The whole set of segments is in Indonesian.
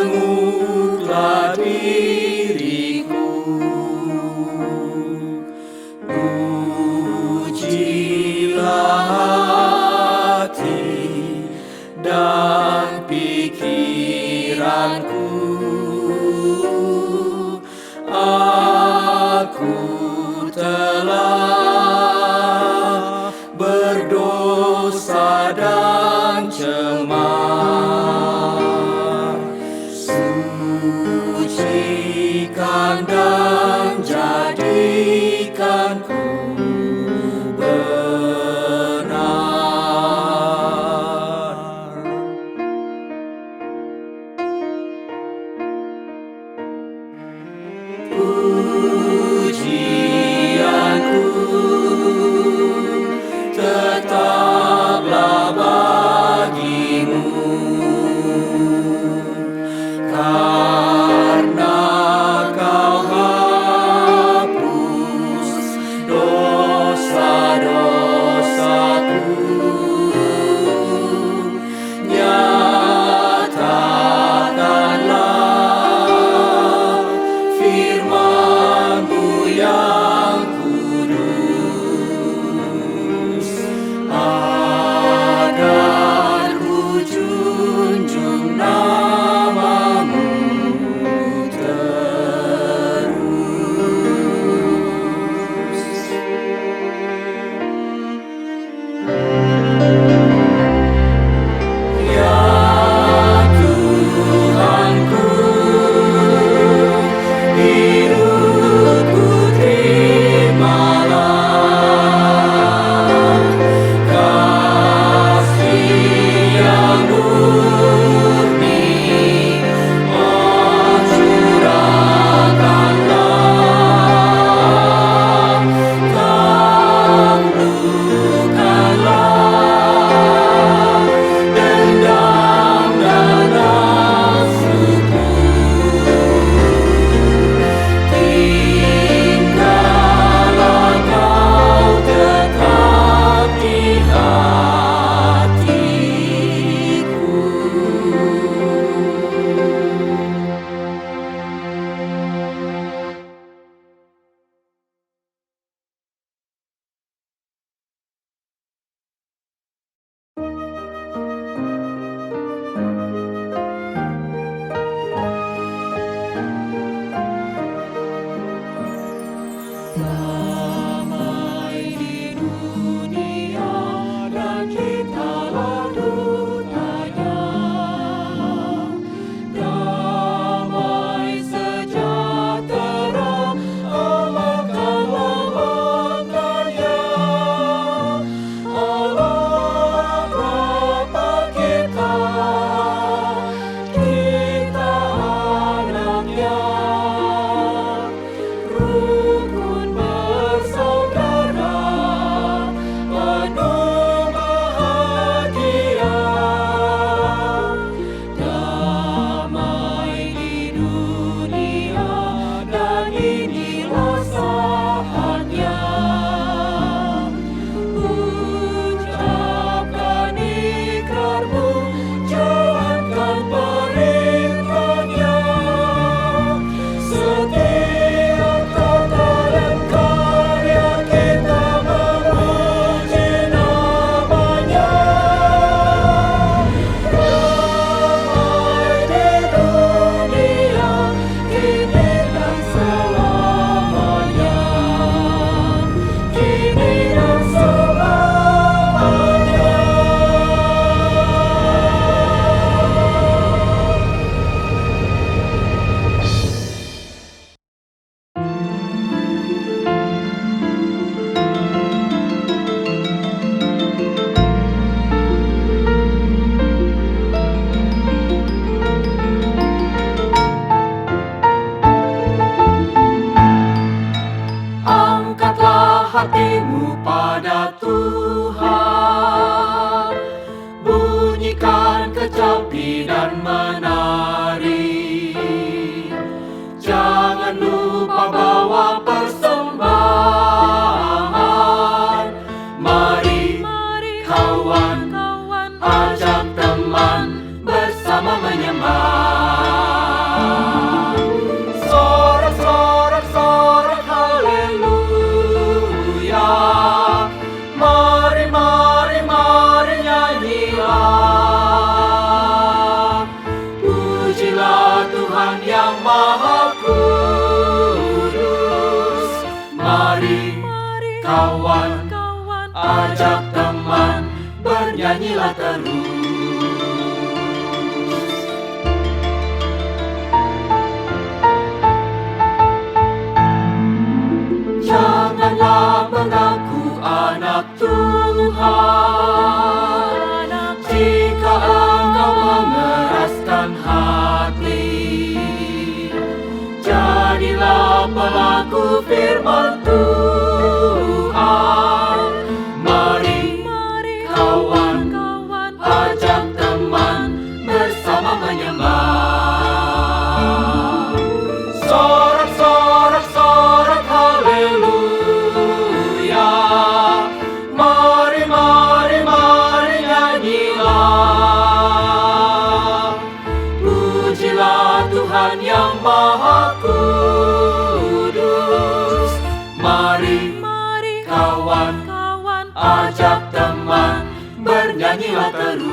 Sanguklah diriku, ujilah hati dan pikiranku. Aku telah berdosa dan cemar. Sucikan dan jadikanku benar. Pujianku tetaplah bagimu, karena Kau hapus dosa-dosaku. Nyatakanlah firman-Mu yang kudus, agar ku junjung nama-Mu terus. Ya Tuhanku, hidupku terimalah, kasih yang murni, oh curahkanlah, taklukkanlah dendam dan nafsuku. Tinggallah Kau tetap di hatiku. Damai di dunia dan kitalah dutanya, damai sejahtera Allah kan lambangkannya. Allah Bapa kita anaknya, rukun bersaudara, penuh bahagia. Damai di dunia dan inilah saatnya, ucapkan ikrarmu, jalankan perintahnya. Setiap kata dan karya kita memuji nama-Nya. Damai di dunia kini dan selamanya, kini dan selamanya. Angkatlah hatimu pada Tuhan, bunyikan kecapi dan menari. Jangan lupa bawa persembahan. Mari kawan, ajak teman bersama menyembah. Tuhan yang Maha Kudus. Mari kawan, ajak teman, bernyanyilah terus. Janganlah mengaku anak Tuhan jika engkau mengeraskan hati. Jadilah pelaku firman Tuhan. Mari kawan, ajak teman, bersama menyembah. Sorak-sorak haleluya. Mari nyanyilah. Pujilah Tuhan yang Maha Kudus. Mari kawan, ajak teman, bernyanyilah terus.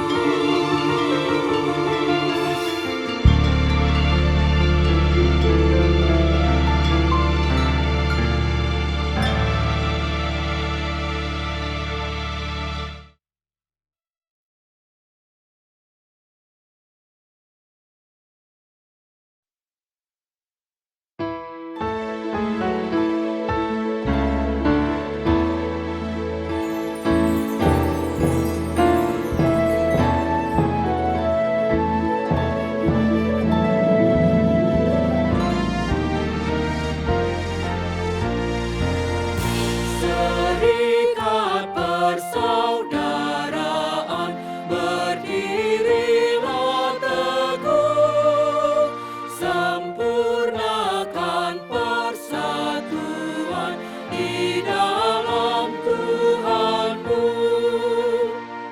Serikat persaudaraan, berdirilah teguh. Sempurnakan persatuan di dalam Tuhanmu.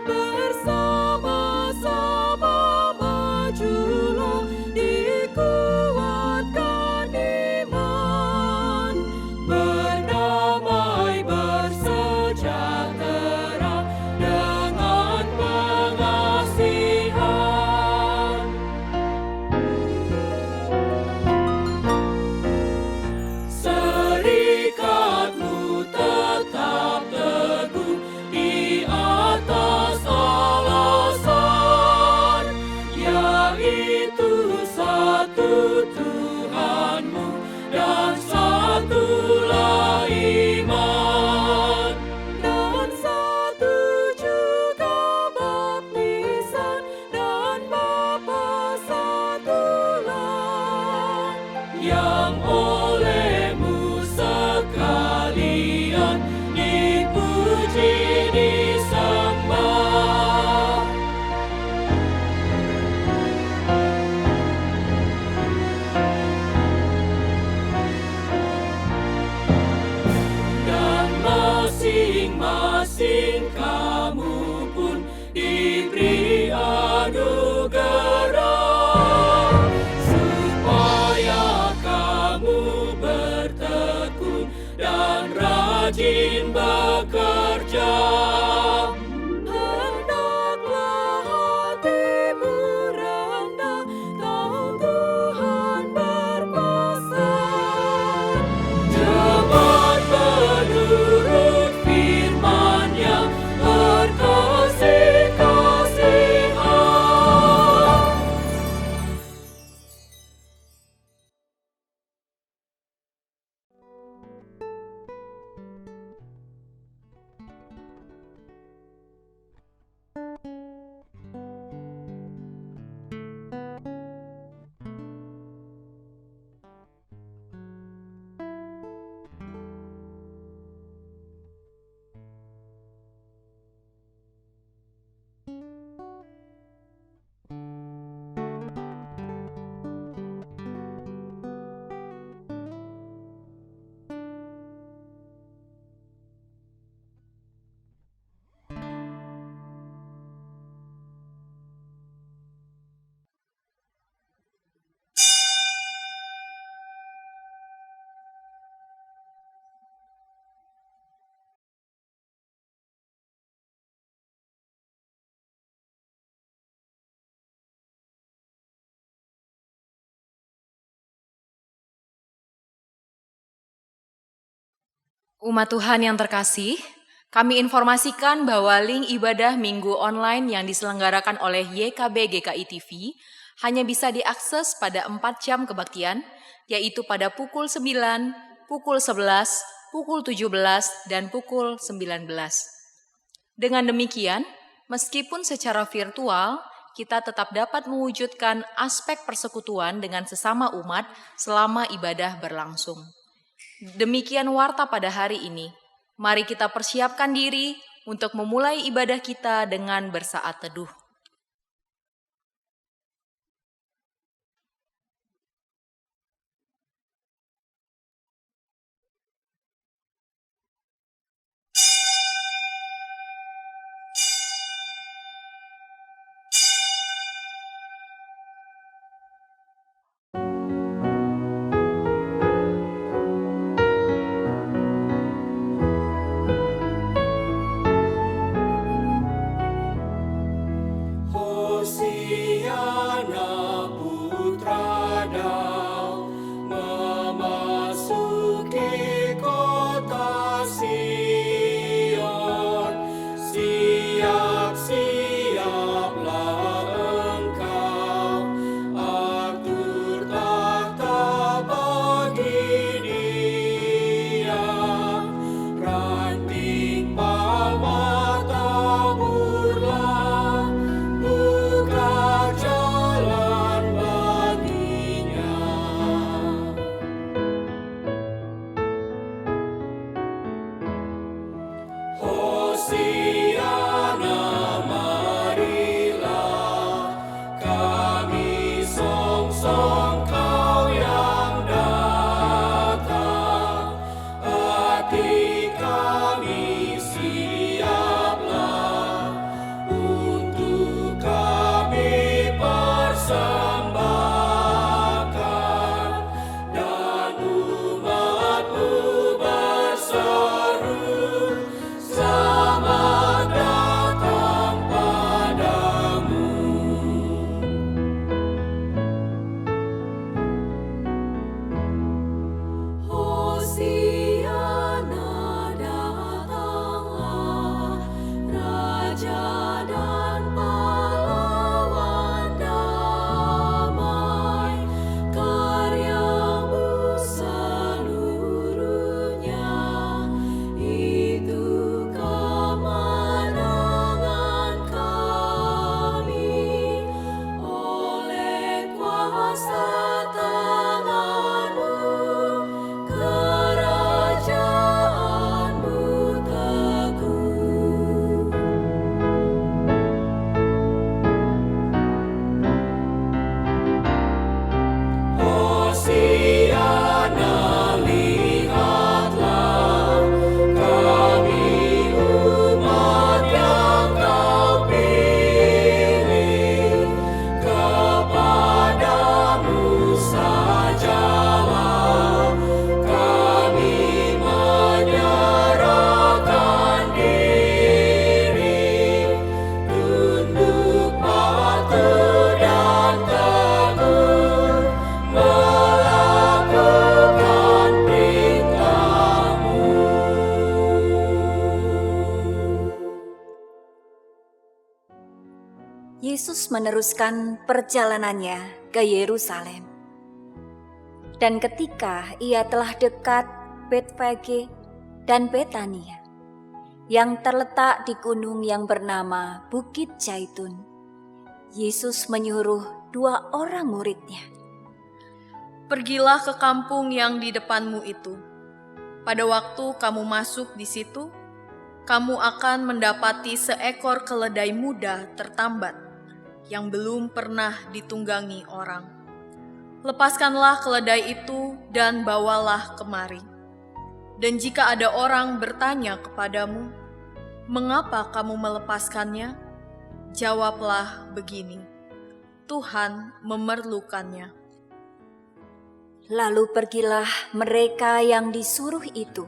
Bersama-sama majulah, dikuatkan iman. Berdamai bersejahtera dengan pengasihan. Serikatmu tetap teguh di atas alasan, yaitu satu Tuhanmu dan satulah iman. Dan satu juga baptisan, dan Bapa satulah, yang olehmu sekalian dipuji disembah. Dan masing-masing kamu pun diberi anugerah, supaya kamu bertekun dan rajin bekerja. Hendaklah hatimu rendah, tahu Tuhan berpesan. Cepat menurut firman-Nya, berkasih-kasihan. Umat Tuhan yang terkasih, kami informasikan bahwa link ibadah minggu online yang diselenggarakan oleh YKB GKI TV hanya bisa diakses pada 4 jam kebaktian, yaitu pada pukul 9, pukul 11, pukul 17, dan pukul 19. Dengan demikian, meskipun secara virtual, kita tetap dapat mewujudkan aspek persekutuan dengan sesama umat selama ibadah berlangsung. Demikian warta pada hari ini. Mari kita persiapkan diri untuk memulai ibadah kita dengan bersaat teduh. Hosiana putra Daud memasuki kota Sion. Siap-siaplah engkau, atur takhta bagi Dia. Ranting palma taburlah, buka jalan baginya. Hosiana, marilah kami songsong Kau yang datang. Hati kami siaplah untuk kami persembahkan, dan umat-Mu berseru, selamat datang padamu. Hosiana, datanglah Raja dan pahlawan damai, karya-Mu seluruhnya itu kemenangan kami. Oleh kuasa tangan-Mu, kerajaan-Mu teguh. Hosiana, lihatlah kami umat yang Kau pilih. Kepadamu sajalah kami menyerahkan diri, tunduk patuh dan teguh, melakukan perintah-Mu. Yesus meneruskan perjalanannya ke Yerusalem. Dan ketika ia telah dekat Betfage dan Betania, yang terletak di gunung yang bernama Bukit Zaitun, Yesus menyuruh 2 orang murid-Nya. Pergilah ke kampung yang di depanmu itu. Pada waktu kamu masuk di situ, kamu akan mendapati seekor keledai muda tertambat yang belum pernah ditunggangi orang. Lepaskanlah keledai itu dan bawalah kemari. Dan jika ada orang bertanya kepadamu, "Mengapa kamu melepaskannya?" Jawablah begini, "Tuhan memerlukannya." Lalu pergilah mereka yang disuruh itu,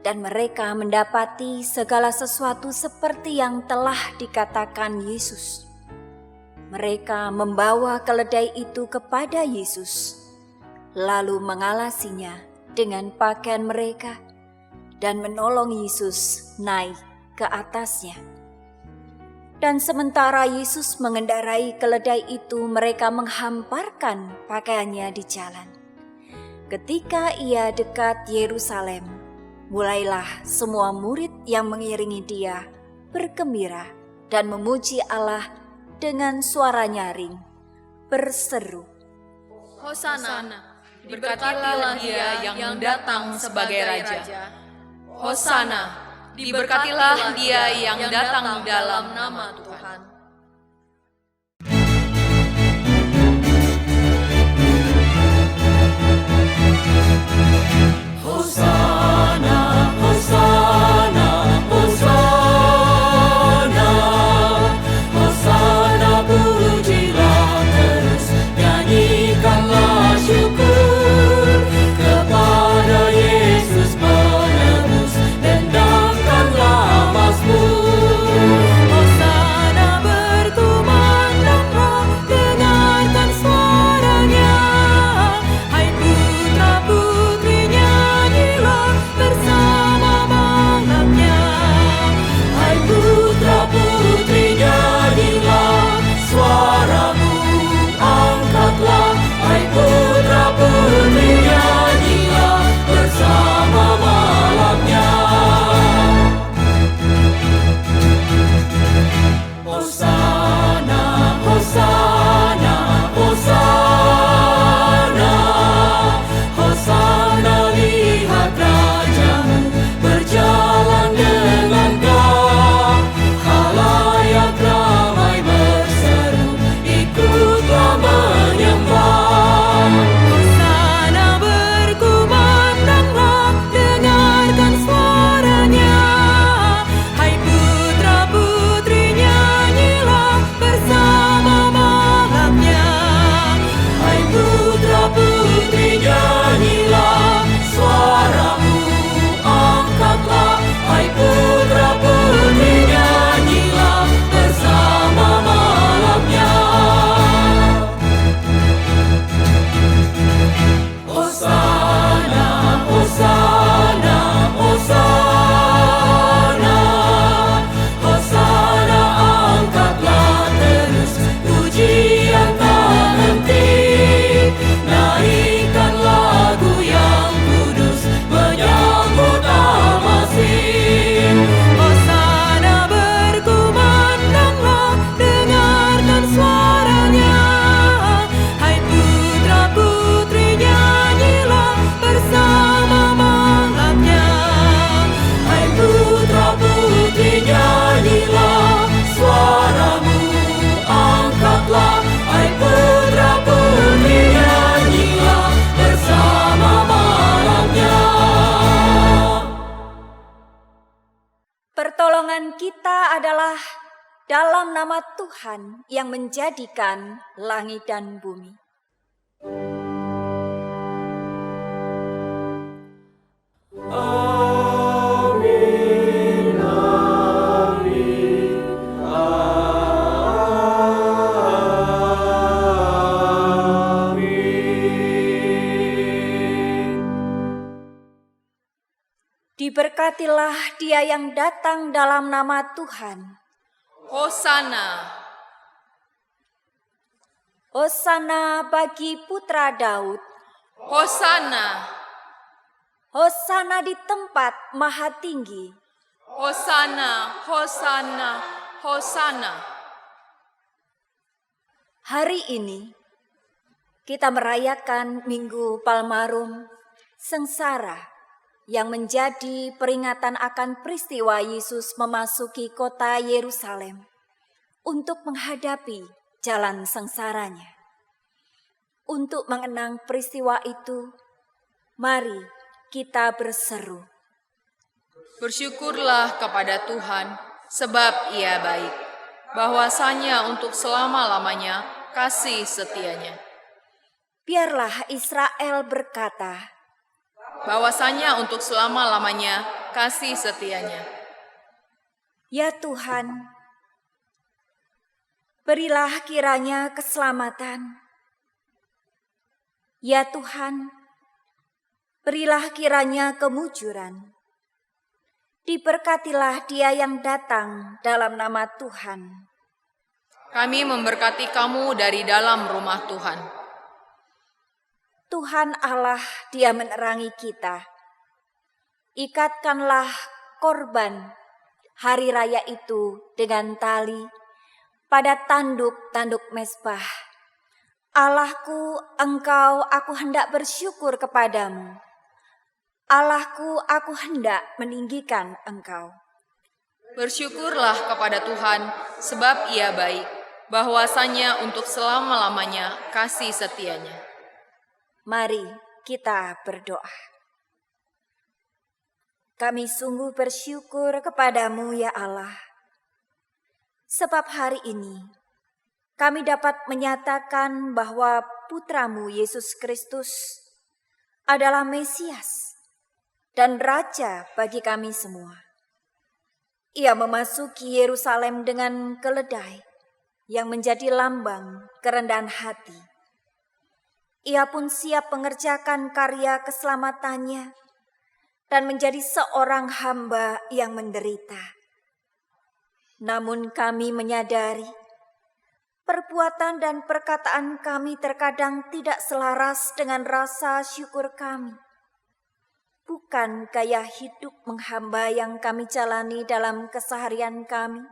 dan mereka mendapati segala sesuatu seperti yang telah dikatakan Yesus. Mereka membawa keledai itu kepada Yesus, lalu mengalasinya dengan pakaian mereka dan menolong Yesus naik ke atasnya. Dan sementara Yesus mengendarai keledai itu, mereka menghamparkan pakaiannya di jalan. Ketika ia dekat Yerusalem, mulailah semua murid yang mengiringi dia bergembira dan memuji Allah dengan suara nyaring, berseru, Hosana, diberkatilah dia yang datang sebagai Raja. Hosana, diberkatilah dia yang datang dalam nama Tuhan. Hosana, Hosana, Hosana, Hosana, pujilah terus, nyanyikanlah syukur kepada Yesus penebus, dendangkanlah mazmur. Hosana, berkumandanglah, dengarkan suaranya, hai putra-putri nyanyilah bersama balapnya, hai putra-putri nyanyilah, suaramu angkatlah, hai putra-putri nyanyilah bersama malamnya. Hosana, Hosana, Hosana, Hosana, lihat rajamu berjalan dengan gagah, khalayak ramai berseru, ikutlah menyembah. Hosana, berkumandanglah, dengarkan suaranya, hai putra-putri nyanyilah bersama balapnya, hai putra-putri nyanyilah, suaramu angkatlah, hai putra-putri nyanyilah bersama malamnya. Hosana, Hosana, Hosana, Hosana, angkatlah terus, pujian tak henti, naikkan lagu yang kudus, menyambut Al-Masih. Hosana, berkumandanglah, dengarkan suaranya, hai putra-putri nyanyilah bersama balapnya, hai putra-putri nyanyilah, suaramu angkatlah, hai putra-putri nyanyilah bersama malamnya. pertolongan kita adalah dalam nama Tuhan yang menjadikan langit dan bumi. Amin, amin, amin. Diberkatilah dia yang datang dalam nama Tuhan. Hosana, Hosana bagi putra Daud. Hosana, Hosana di tempat maha tinggi. Hosana, Hosana, Hosana. Hari ini kita merayakan Minggu Palmarum Sengsara yang menjadi peringatan akan peristiwa Yesus memasuki kota Yerusalem untuk menghadapi jalan sengsaranya. Untuk mengenang peristiwa itu, mari kita berseru. Bersyukurlah kepada Tuhan, sebab Ia baik. Bahwasanya untuk selama-lamanya kasih setianya. Biarlah Israel berkata, Bahwasanya untuk selama-lamanya kasih setianya. ya Tuhan, berilah kiranya keselamatan. Ya Tuhan, berilah kiranya kemujuran. Diberkatilah dia yang datang dalam nama Tuhan. Kami memberkati kamu dari dalam rumah Tuhan. Tuhan Allah, dia menerangi kita. Ikatkanlah korban hari raya itu dengan tali pada tanduk-tanduk mezbah. Allahku, Engkau, aku hendak bersyukur kepadamu. Allahku, aku hendak meninggikan Engkau. Bersyukurlah kepada Tuhan, sebab Ia baik, bahwasanya untuk selama-lamanya kasih setianya. Mari kita berdoa. Kami sungguh bersyukur kepadamu ya Allah. Sebab hari ini kami dapat menyatakan bahwa Putramu Yesus Kristus adalah Mesias dan Raja bagi kami semua. Ia memasuki Yerusalem dengan keledai yang menjadi lambang kerendahan hati. Ia pun siap mengerjakan karya keselamatannya dan menjadi seorang hamba yang menderita. Namun kami menyadari perbuatan dan perkataan kami terkadang tidak selaras dengan rasa syukur kami. Bukan gaya hidup menghamba yang kami jalani dalam keseharian kami.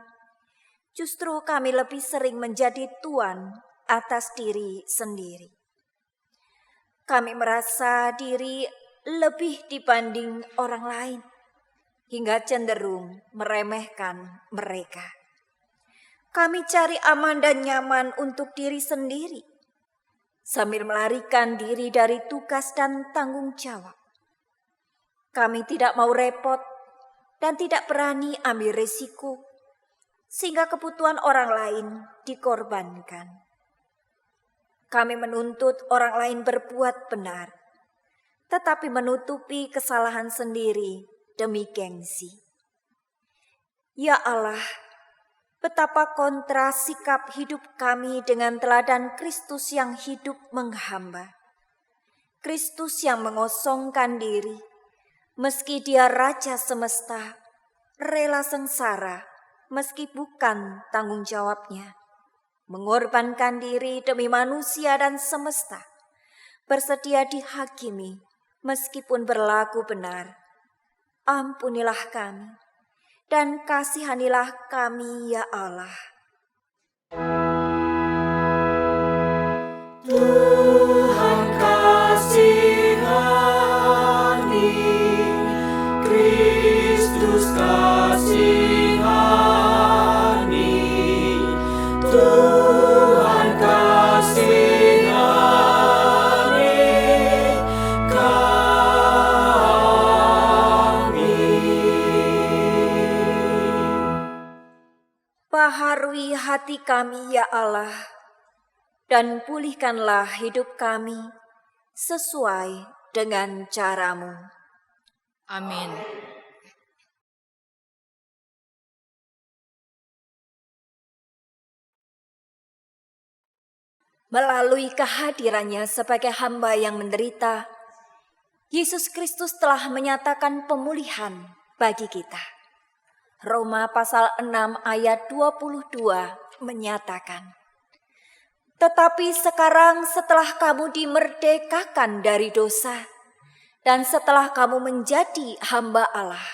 Justru kami lebih sering menjadi tuan atas diri sendiri. Kami merasa diri lebih dibanding orang lain, hingga cenderung meremehkan mereka. Kami cari aman dan nyaman untuk diri sendiri, sambil melarikan diri dari tugas dan tanggung jawab. Kami tidak mau repot dan tidak berani ambil risiko, sehingga kebutuhan orang lain dikorbankan. Kami menuntut orang lain berbuat benar, tetapi menutupi kesalahan sendiri demi gengsi. Ya Allah, betapa kontra sikap hidup kami dengan teladan Kristus yang hidup menghamba. Kristus yang mengosongkan diri, meski dia Raja semesta, rela sengsara meski bukan tanggung jawabnya. Mengorbankan diri demi manusia dan semesta, bersedia dihakimi meskipun berlaku benar. Ampunilah kami dan kasihanilah kami ya Allah. Tuhan kasihani, Kristus kasihani, Tuhan kasihani kami. Baharui hati kami ya Allah, dan pulihkanlah hidup kami sesuai dengan cara-Mu. Amin. Melalui kehadirannya sebagai hamba yang menderita, Yesus Kristus telah menyatakan pemulihan bagi kita. Roma pasal 6 ayat 22 menyatakan, "Tetapi sekarang setelah kamu dimerdekakan dari dosa, dan setelah kamu menjadi hamba Allah,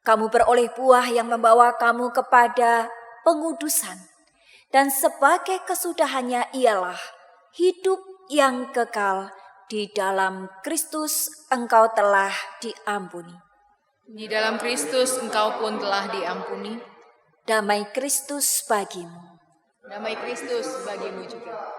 kamu beroleh buah yang membawa kamu kepada pengudusan. Dan sebagai kesudahannya ialah hidup yang kekal di dalam Kristus engkau telah diampuni." Di dalam Kristus engkau pun telah diampuni. Damai Kristus bagimu. Damai Kristus bagimu juga.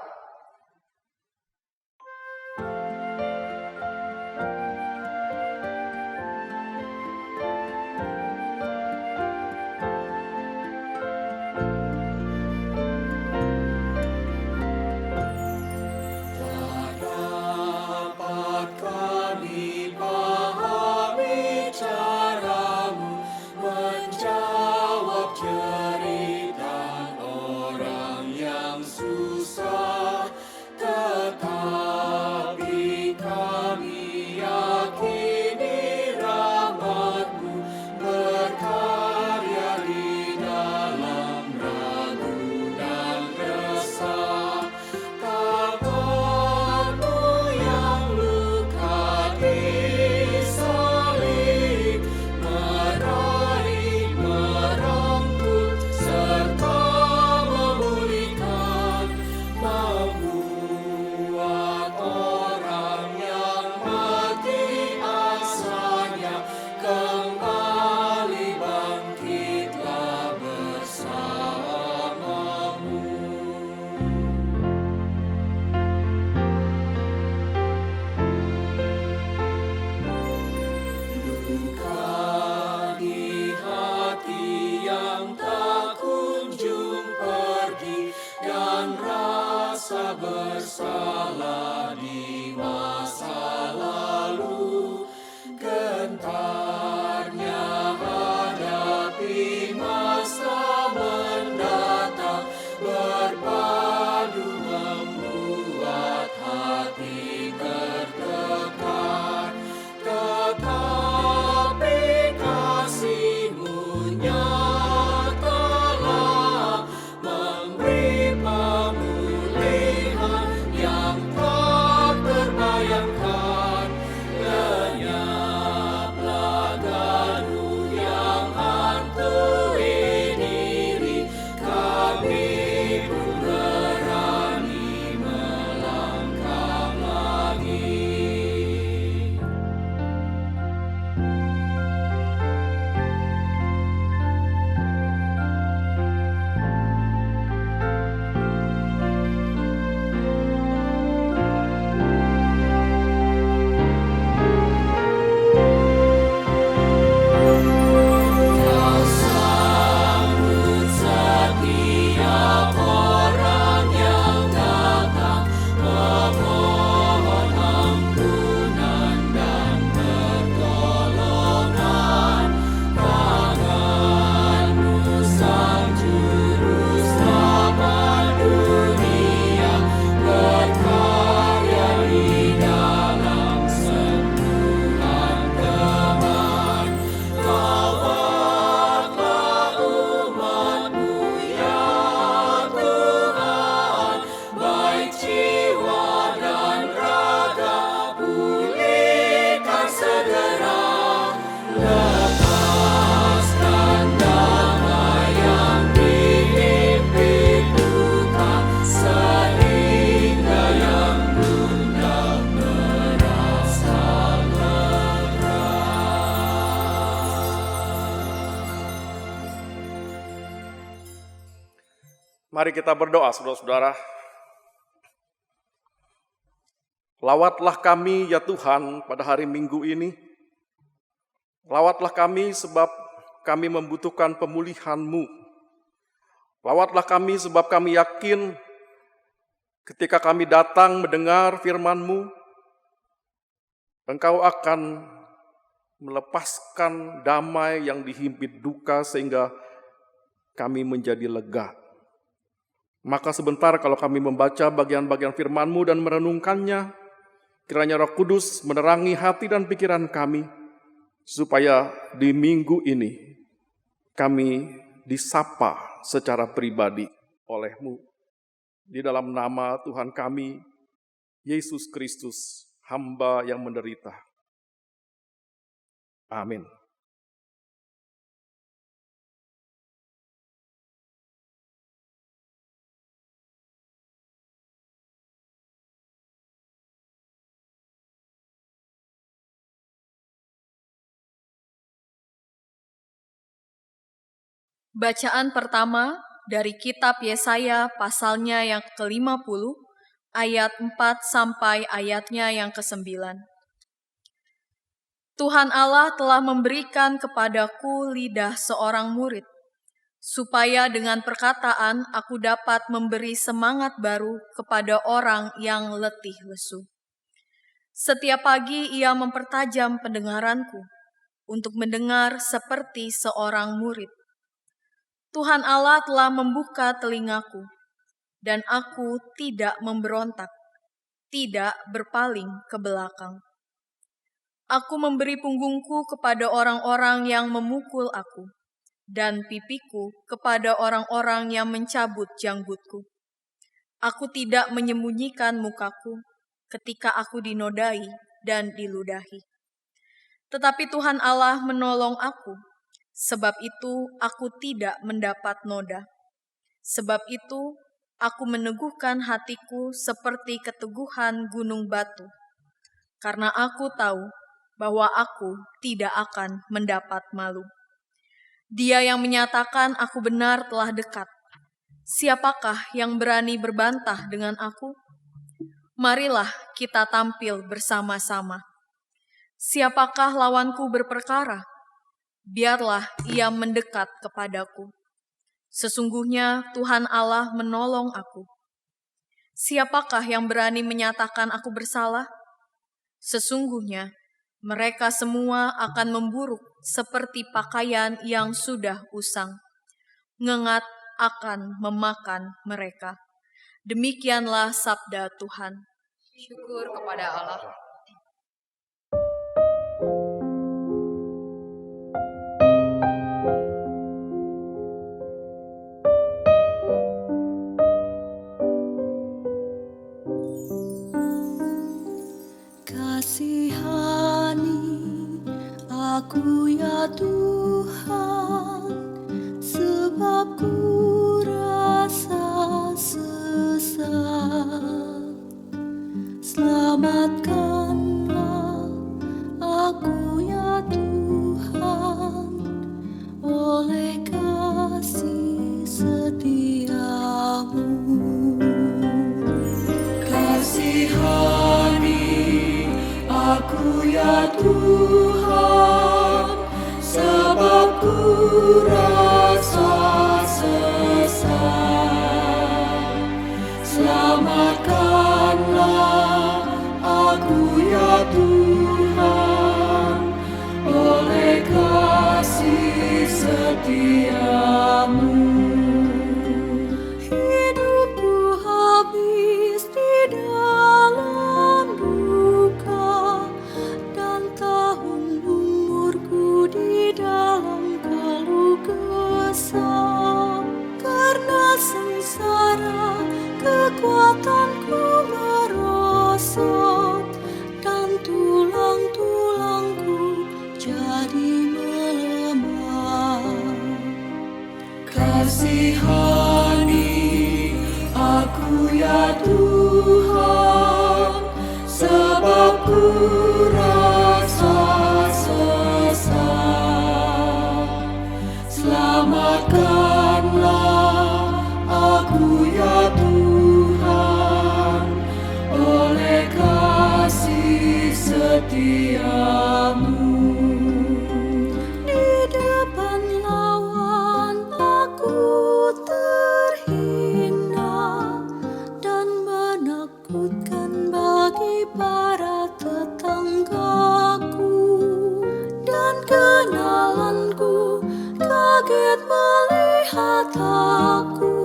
Dapat kami pahami caramu menjawab jeritan orang yang susah. Mari kita berdoa, saudara-saudara. Lawatlah kami ya Tuhan pada hari Minggu ini. Lawatlah kami sebab kami membutuhkan pemulihan-Mu. Lawatlah kami sebab kami yakin ketika kami datang mendengar firman-Mu, Engkau akan melepaskan damai yang dihimpit duka sehingga kami menjadi lega. Maka sebentar kalau kami membaca bagian-bagian firman-Mu dan merenungkannya, kiranya Roh Kudus menerangi hati dan pikiran kami, supaya di minggu ini kami disapa secara pribadi oleh-Mu. Di dalam nama Tuhan kami, Yesus Kristus, hamba yang menderita. Amin. Bacaan pertama dari kitab Yesaya pasalnya yang ke-50, ayat 4 sampai ayatnya yang ke-9. Tuhan Allah telah memberikan kepadaku lidah seorang murid, supaya dengan perkataan aku dapat memberi semangat baru kepada orang yang letih lesu. Setiap pagi ia mempertajam pendengaranku, untuk mendengar seperti seorang murid. Tuhan Allah telah membuka telingaku, dan aku tidak memberontak, tidak berpaling ke belakang. Aku memberi punggungku kepada orang-orang yang memukul aku, dan pipiku kepada orang-orang yang mencabut janggutku. Aku tidak menyembunyikan mukaku ketika aku dinodai dan diludahi. Tetapi Tuhan Allah menolong aku. Sebab itu aku tidak mendapat noda. Sebab itu aku meneguhkan hatiku seperti keteguhan gunung batu. Karena aku tahu bahwa aku tidak akan mendapat malu. Dia yang menyatakan aku benar telah dekat. Siapakah yang berani berbantah dengan aku? Marilah kita tampil bersama-sama. Siapakah lawanku berperkara? Biarlah ia mendekat kepadaku. Sesungguhnya Tuhan Allah menolong aku. Siapakah yang berani menyatakan aku bersalah? Sesungguhnya mereka semua akan memburuk seperti pakaian yang sudah usang. Ngengat akan memakan mereka. Demikianlah sabda Tuhan. Syukur kepada Allah. Kasihani aku ya Tuhan, sebab ku rasa sesat. Selamatkanlah aku ya Tuhan, oleh kasih setiamu. Kasihani aku ya Tuhan, sebab ku rasa sesat. Selamatkanlah aku ya Tuhan, oleh kasih setiamu. Hidupku habis di dalam duka, dan tahun umurku di dalam keluh kesah. Karena sengsara kekuatanku merosot, dan tulang-tulangku jadi melemah. Kasihani aku ya Tuhan, sebab ku rasa sesat. Selamatkanlah aku setiamu. Di depan lawan aku terhina dan menakutkan bagi para tetanggaku, dan kenalanku kaget melihat aku.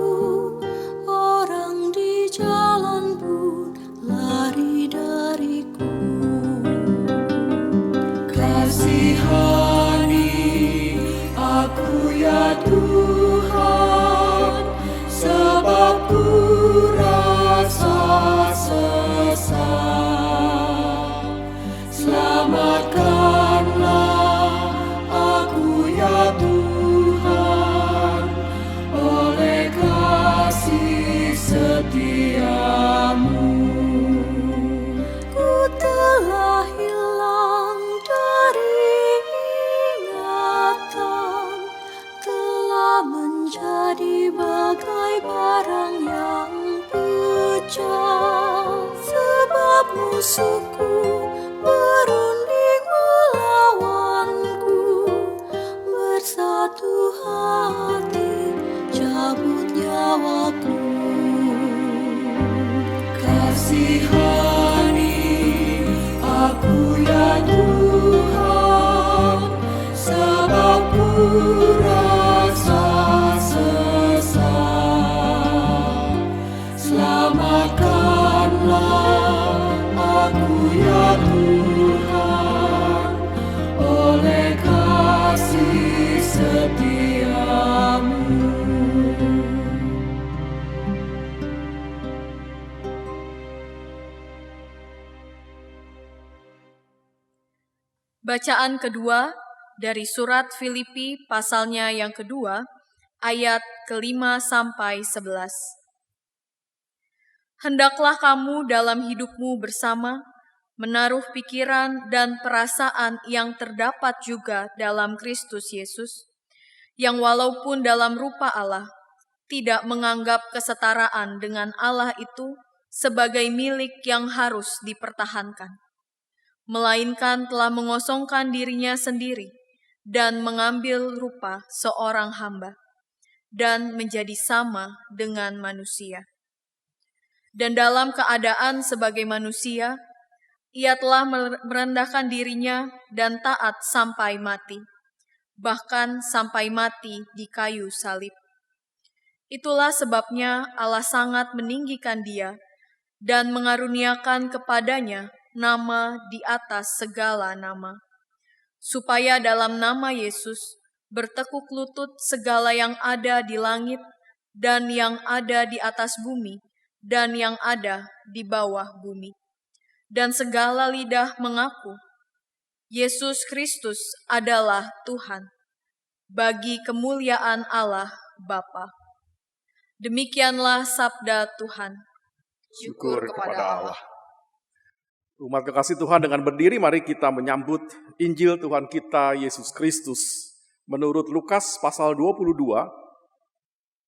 Orang di jalan pun lari dariku. Kasihani aku ya Tuhan, sebab ku rasa sesat. Selamatkanlah aku ya Tuhan, oleh kasih setiamu. Ku telah hilang dari ingatan, telah menjadi bagai barang yang pecah, sebab musuhku berunding melawanku. Bersatu hati cabut nyawaku. Kasihani aku ya Tuhan, sebab ku rasa sesat. Selamatkanlah aku ya Tuhan, oleh kasih setiamu. Bacaan kedua dari surat Filipi pasalnya yang kedua, ayat ke-5 sampai 11. Hendaklah kamu dalam hidupmu bersama menaruh pikiran dan perasaan yang terdapat juga dalam Kristus Yesus, yang walaupun dalam rupa Allah, tidak menganggap kesetaraan dengan Allah itu sebagai milik yang harus dipertahankan, melainkan telah mengosongkan dirinya sendiri dan mengambil rupa seorang hamba dan menjadi sama dengan manusia. Dan dalam keadaan sebagai manusia, ia telah merendahkan dirinya dan taat sampai mati, bahkan sampai mati di kayu salib. Itulah sebabnya Allah sangat meninggikan dia dan mengaruniakan kepadanya nama di atas segala nama, supaya dalam nama Yesus bertekuk lutut segala yang ada di langit dan yang ada di atas bumi dan yang ada di bawah bumi, dan segala lidah mengaku Yesus Kristus adalah Tuhan, bagi kemuliaan Allah Bapa. Demikianlah sabda Tuhan. Syukur kepada Allah. Umat kekasih Tuhan, dengan berdiri mari kita menyambut Injil Tuhan kita Yesus Kristus menurut Lukas pasal 22.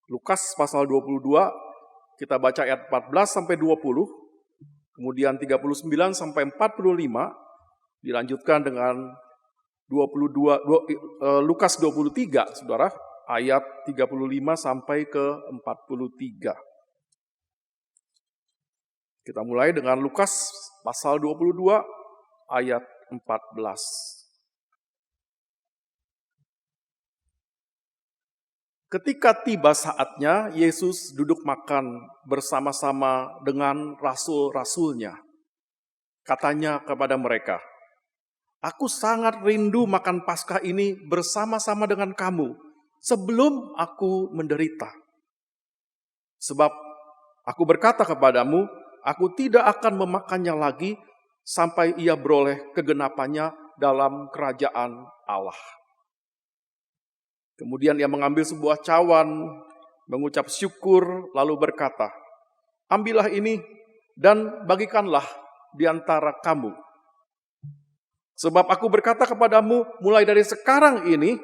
Lukas pasal 22, kita baca ayat 14 sampai 20, kemudian 39 sampai 45, dilanjutkan dengan Lukas 23, Saudara, ayat 35 sampai ke 43. Kita mulai dengan Lukas pasal 22 ayat 14. Ketika tiba saatnya, Yesus duduk makan bersama-sama dengan rasul-rasulnya. Katanya kepada mereka, "Aku sangat rindu makan Paskah ini bersama-sama dengan kamu sebelum aku menderita. Sebab aku berkata kepadamu, aku tidak akan memakannya lagi sampai ia beroleh kegenapannya dalam kerajaan Allah." Kemudian ia mengambil sebuah cawan, mengucap syukur, lalu berkata, "Ambillah ini dan bagikanlah di antara kamu. Sebab aku berkata kepadamu, mulai dari sekarang ini,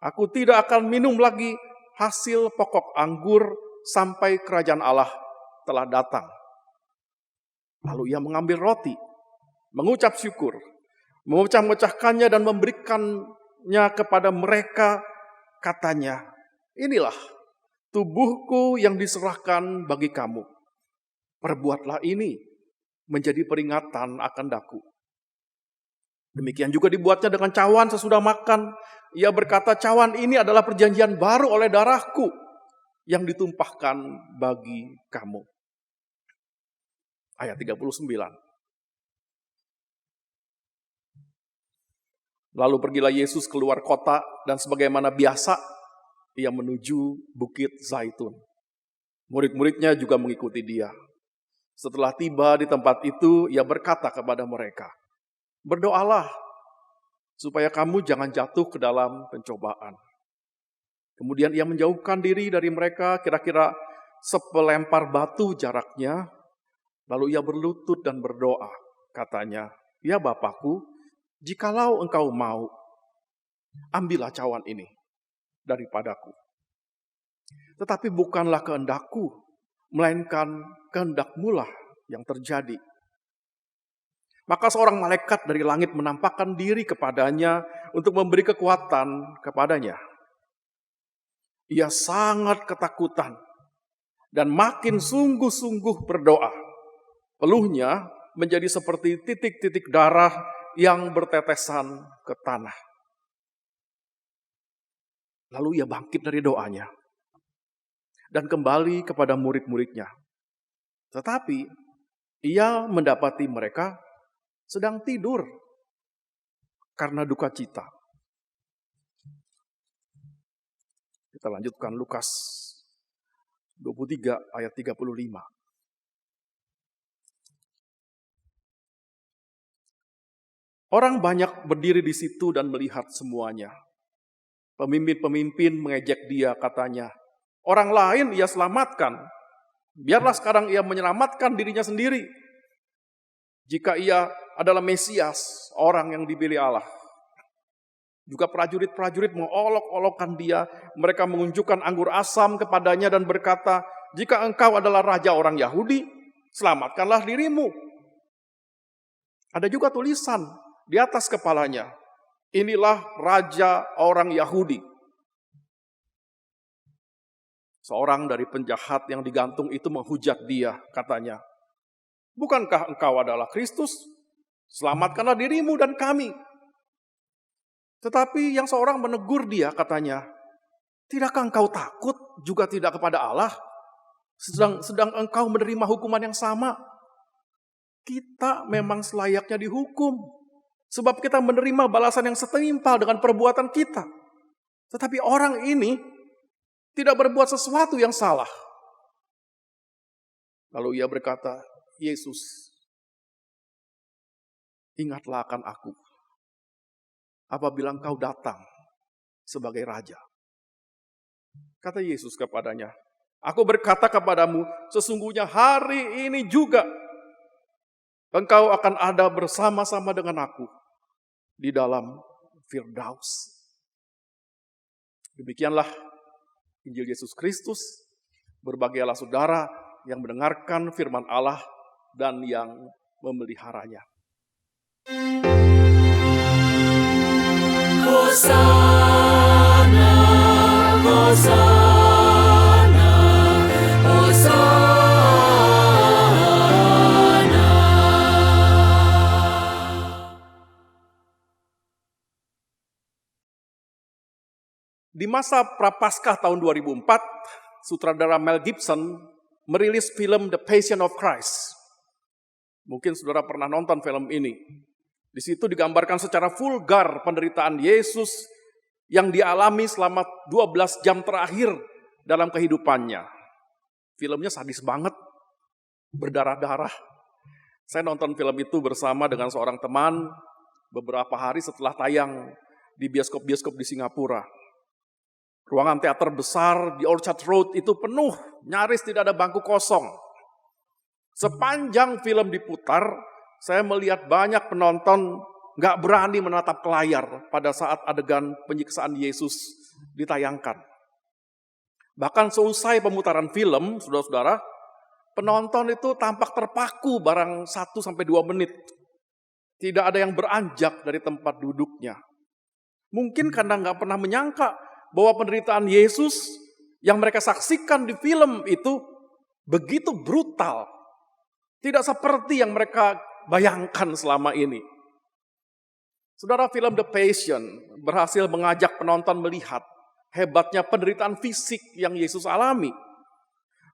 aku tidak akan minum lagi hasil pokok anggur sampai kerajaan Allah telah datang." Lalu ia mengambil roti, mengucap syukur, memecah-mecahkannya dan memberikannya kepada mereka, katanya, inilah tubuhku yang diserahkan bagi kamu. Perbuatlah ini menjadi peringatan akan daku. Demikian juga dibuatnya dengan cawan sesudah makan. Ia berkata, cawan ini adalah perjanjian baru oleh darahku yang ditumpahkan bagi kamu. Ayat 39. Lalu pergilah Yesus keluar kota dan sebagaimana biasa, ia menuju Bukit Zaitun. Murid-muridnya juga mengikuti dia. Setelah tiba di tempat itu, ia berkata kepada mereka, berdoalah supaya kamu jangan jatuh ke dalam pencobaan. Kemudian ia menjauhkan diri dari mereka kira-kira sepelempar batu jaraknya. Lalu ia berlutut dan berdoa. Katanya, ya Bapakku, jikalau engkau mau, ambillah cawan ini daripadaku. Tetapi bukanlah kehendakku, melainkan kehendak-Mu lah yang terjadi. Maka seorang malaikat dari langit menampakkan diri kepadanya untuk memberi kekuatan kepadanya. Ia sangat ketakutan dan makin sungguh-sungguh berdoa. Peluhnya menjadi seperti titik-titik darah yang bertetesan ke tanah. Lalu ia bangkit dari doanya dan kembali kepada murid-muridnya. Tetapi ia mendapati mereka sedang tidur karena duka cita. Kita lanjutkan Lukas 23 ayat 35. Orang banyak berdiri di situ dan melihat semuanya. Pemimpin-pemimpin mengejek dia, katanya, orang lain ia selamatkan. Biarlah sekarang ia menyelamatkan dirinya sendiri. Jika ia adalah Mesias, orang yang dipilih Allah. Juga prajurit-prajurit mengolok-olokkan dia. Mereka mengunjukkan anggur asam kepadanya dan berkata, jika engkau adalah raja orang Yahudi, selamatkanlah dirimu. Ada juga tulisan di atas kepalanya, inilah raja orang Yahudi. Seorang dari penjahat yang digantung itu menghujat dia, katanya, bukankah engkau adalah Kristus? Selamatkanlah dirimu dan kami. Tetapi yang seorang menegur dia, katanya, tidakkah engkau takut juga tidak kepada Allah? Sedang engkau menerima hukuman yang sama. Kita memang selayaknya dihukum. Sebab kita menerima balasan yang setimpal dengan perbuatan kita. Tetapi orang ini tidak berbuat sesuatu yang salah. Lalu ia berkata, Yesus, ingatlah akan aku apabila engkau datang sebagai raja. Kata Yesus kepadanya, aku berkata kepadamu, sesungguhnya hari ini juga engkau akan ada bersama-sama dengan aku di dalam Firdaus. Demikianlah Injil Yesus Kristus. Berbahagialah saudara yang mendengarkan firman Allah dan yang memeliharanya. Hosana, Hosana, Hosana. Di masa Prapaskah tahun 2004, sutradara Mel Gibson merilis film The Passion of Christ. Mungkin saudara pernah nonton film ini. Di situ digambarkan secara vulgar penderitaan Yesus yang dialami selama 12 jam terakhir dalam kehidupannya. Filmnya sadis banget, berdarah-darah. Saya nonton film itu bersama dengan seorang teman beberapa hari setelah tayang di bioskop-bioskop di Singapura. Ruangan teater besar di Orchard Road itu penuh, nyaris tidak ada bangku kosong. Sepanjang film diputar, saya melihat banyak penonton gak berani menatap ke layar pada saat adegan penyiksaan Yesus ditayangkan. Bahkan seusai pemutaran film, saudara-saudara, penonton itu tampak terpaku barang 1-2 menit. Tidak ada yang beranjak dari tempat duduknya. Mungkin karena nggak pernah menyangka bahwa penderitaan Yesus yang mereka saksikan di film itu begitu brutal. Tidak seperti yang mereka bayangkan selama ini. Saudara, film The Passion berhasil mengajak penonton melihat hebatnya penderitaan fisik yang Yesus alami.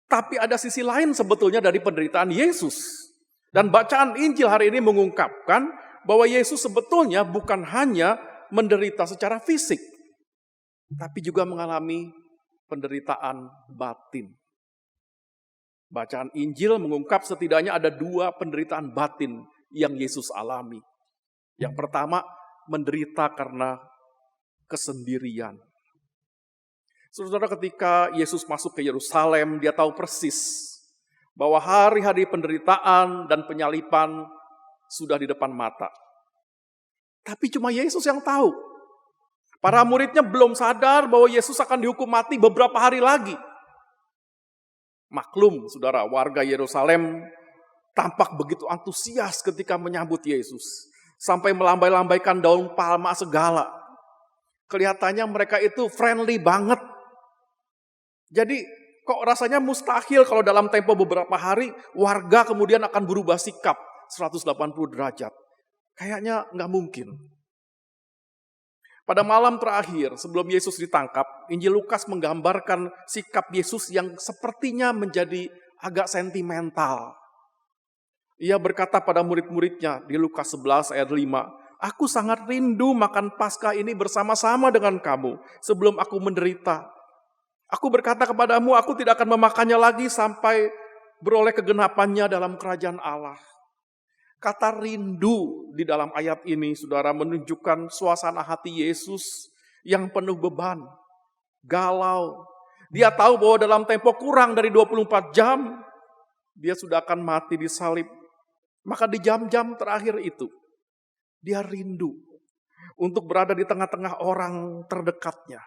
Tapi ada sisi lain sebetulnya dari penderitaan Yesus. Dan bacaan Injil hari ini mengungkapkan bahwa Yesus sebetulnya bukan hanya menderita secara fisik, tapi juga mengalami penderitaan batin. Bacaan Injil mengungkap setidaknya ada 2 penderitaan batin yang Yesus alami. Yang pertama, menderita karena kesendirian. Saudara, ketika Yesus masuk ke Yerusalem, dia tahu persis bahwa hari-hari penderitaan dan penyaliban sudah di depan mata. Tapi cuma Yesus yang tahu. Para muridnya belum sadar bahwa Yesus akan dihukum mati beberapa hari lagi. Maklum, saudara, warga Yerusalem tampak begitu antusias ketika menyambut Yesus. Sampai melambai-lambaikan daun palma segala. Kelihatannya mereka itu friendly banget. Jadi kok rasanya mustahil kalau dalam tempo beberapa hari warga kemudian akan berubah sikap 180 derajat. Kayaknya nggak mungkin. Pada malam terakhir sebelum Yesus ditangkap, Injil Lukas menggambarkan sikap Yesus yang sepertinya menjadi agak sentimental. Ia berkata pada murid-muridnya di Lukas 11 ayat 5, "Aku sangat rindu makan Paskah ini bersama-sama dengan kamu sebelum aku menderita. Aku berkata kepadamu, aku tidak akan memakannya lagi sampai beroleh kegenapannya dalam kerajaan Allah." Kata rindu di dalam ayat ini, saudara, menunjukkan suasana hati Yesus yang penuh beban, galau. Dia tahu bahwa dalam tempo kurang dari 24 jam, dia sudah akan mati disalib. Maka di jam-jam terakhir itu, dia rindu untuk berada di tengah-tengah orang terdekatnya.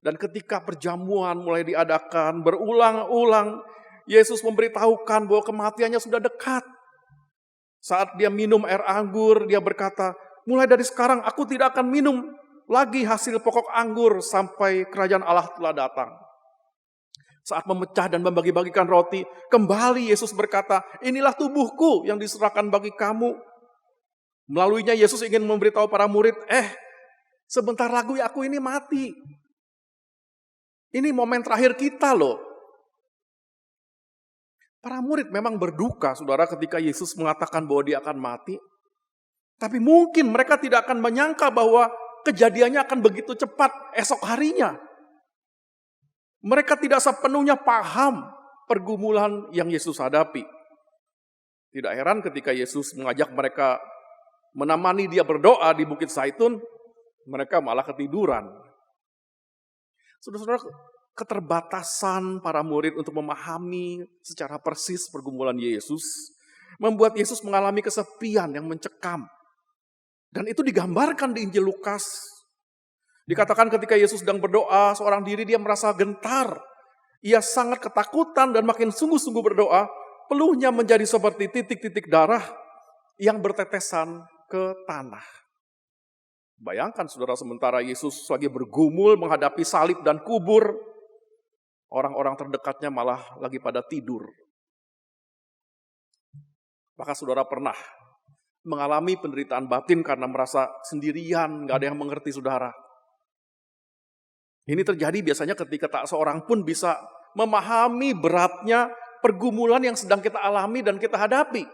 Dan ketika perjamuan mulai diadakan berulang-ulang, Yesus memberitahukan bahwa kematiannya sudah dekat. Saat dia minum air anggur, dia berkata, "Mulai dari sekarang aku tidak akan minum lagi hasil pokok anggur sampai kerajaan Allah telah datang." Saat memecah dan membagi-bagikan roti, kembali Yesus berkata, "Inilah tubuhku yang diserahkan bagi kamu." Melaluinya Yesus ingin memberitahu para murid, sebentar lagi aku ini mati. Ini momen terakhir kita loh. Para murid memang berduka, saudara, ketika Yesus mengatakan bahwa dia akan mati. Tapi mungkin mereka tidak akan menyangka bahwa kejadiannya akan begitu cepat esok harinya. Mereka tidak sepenuhnya paham pergumulan yang Yesus hadapi. Tidak heran ketika Yesus mengajak mereka menemani dia berdoa di Bukit Zaitun, mereka malah ketiduran. Saudara-saudara, keterbatasan para murid untuk memahami secara persis pergumulan Yesus membuat Yesus mengalami kesepian yang mencekam. Dan itu digambarkan di Injil Lukas. Dikatakan ketika Yesus sedang berdoa seorang diri, dia merasa gentar. Ia sangat ketakutan dan makin sungguh-sungguh berdoa, peluhnya menjadi seperti titik-titik darah yang bertetesan ke tanah. Bayangkan saudara, sementara Yesus lagi bergumul menghadapi salib dan kubur, orang-orang terdekatnya malah lagi pada tidur. Maka saudara pernah mengalami penderitaan batin karena merasa sendirian, gak ada yang mengerti saudara. Ini terjadi biasanya ketika tak seorang pun bisa memahami beratnya pergumulan yang sedang kita alami dan kita hadapi.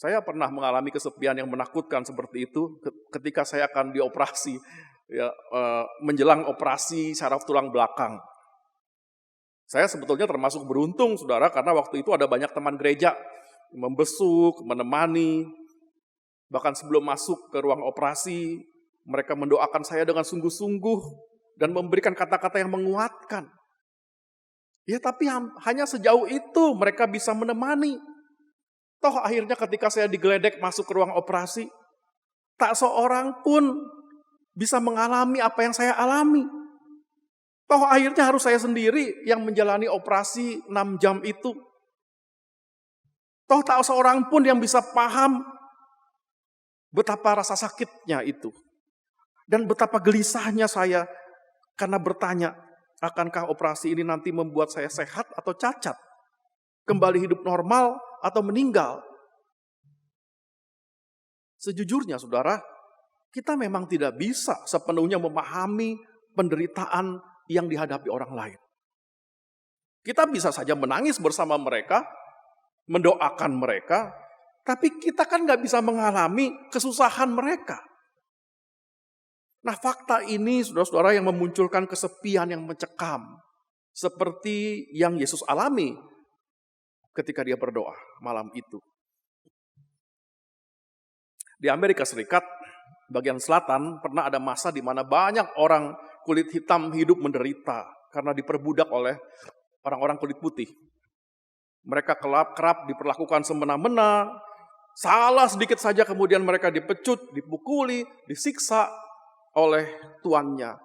Saya pernah mengalami kesepian yang menakutkan seperti itu ketika saya akan dioperasi, menjelang operasi saraf tulang belakang. Saya sebetulnya termasuk beruntung, saudara, karena waktu itu ada banyak teman gereja membesuk, menemani. Bahkan sebelum masuk ke ruang operasi, mereka mendoakan saya dengan sungguh-sungguh dan memberikan kata-kata yang menguatkan. Ya, tapi hanya sejauh itu mereka bisa menemani. Toh akhirnya ketika saya digeledek masuk ke ruang operasi, tak seorang pun bisa mengalami apa yang saya alami. Toh akhirnya harus saya sendiri yang menjalani operasi 6 jam itu. Toh tak seorang pun yang bisa paham betapa rasa sakitnya itu. Dan betapa gelisahnya saya karena bertanya, akankah operasi ini nanti membuat saya sehat atau cacat? Kembali hidup normal atau meninggal? Sejujurnya saudara, kita memang tidak bisa sepenuhnya memahami penderitaan yang dihadapi orang lain. Kita bisa saja menangis bersama mereka, mendoakan mereka, tapi kita kan gak bisa mengalami kesusahan mereka. Nah, fakta ini saudara-saudara yang memunculkan kesepian yang mencekam, seperti yang Yesus alami ketika dia berdoa malam itu. Di Amerika Serikat, bagian selatan, pernah ada masa di mana banyak orang kulit hitam hidup menderita karena diperbudak oleh orang-orang kulit putih. Mereka kerap diperlakukan semena-mena, salah sedikit saja kemudian mereka dipecut, dipukuli, disiksa oleh tuannya.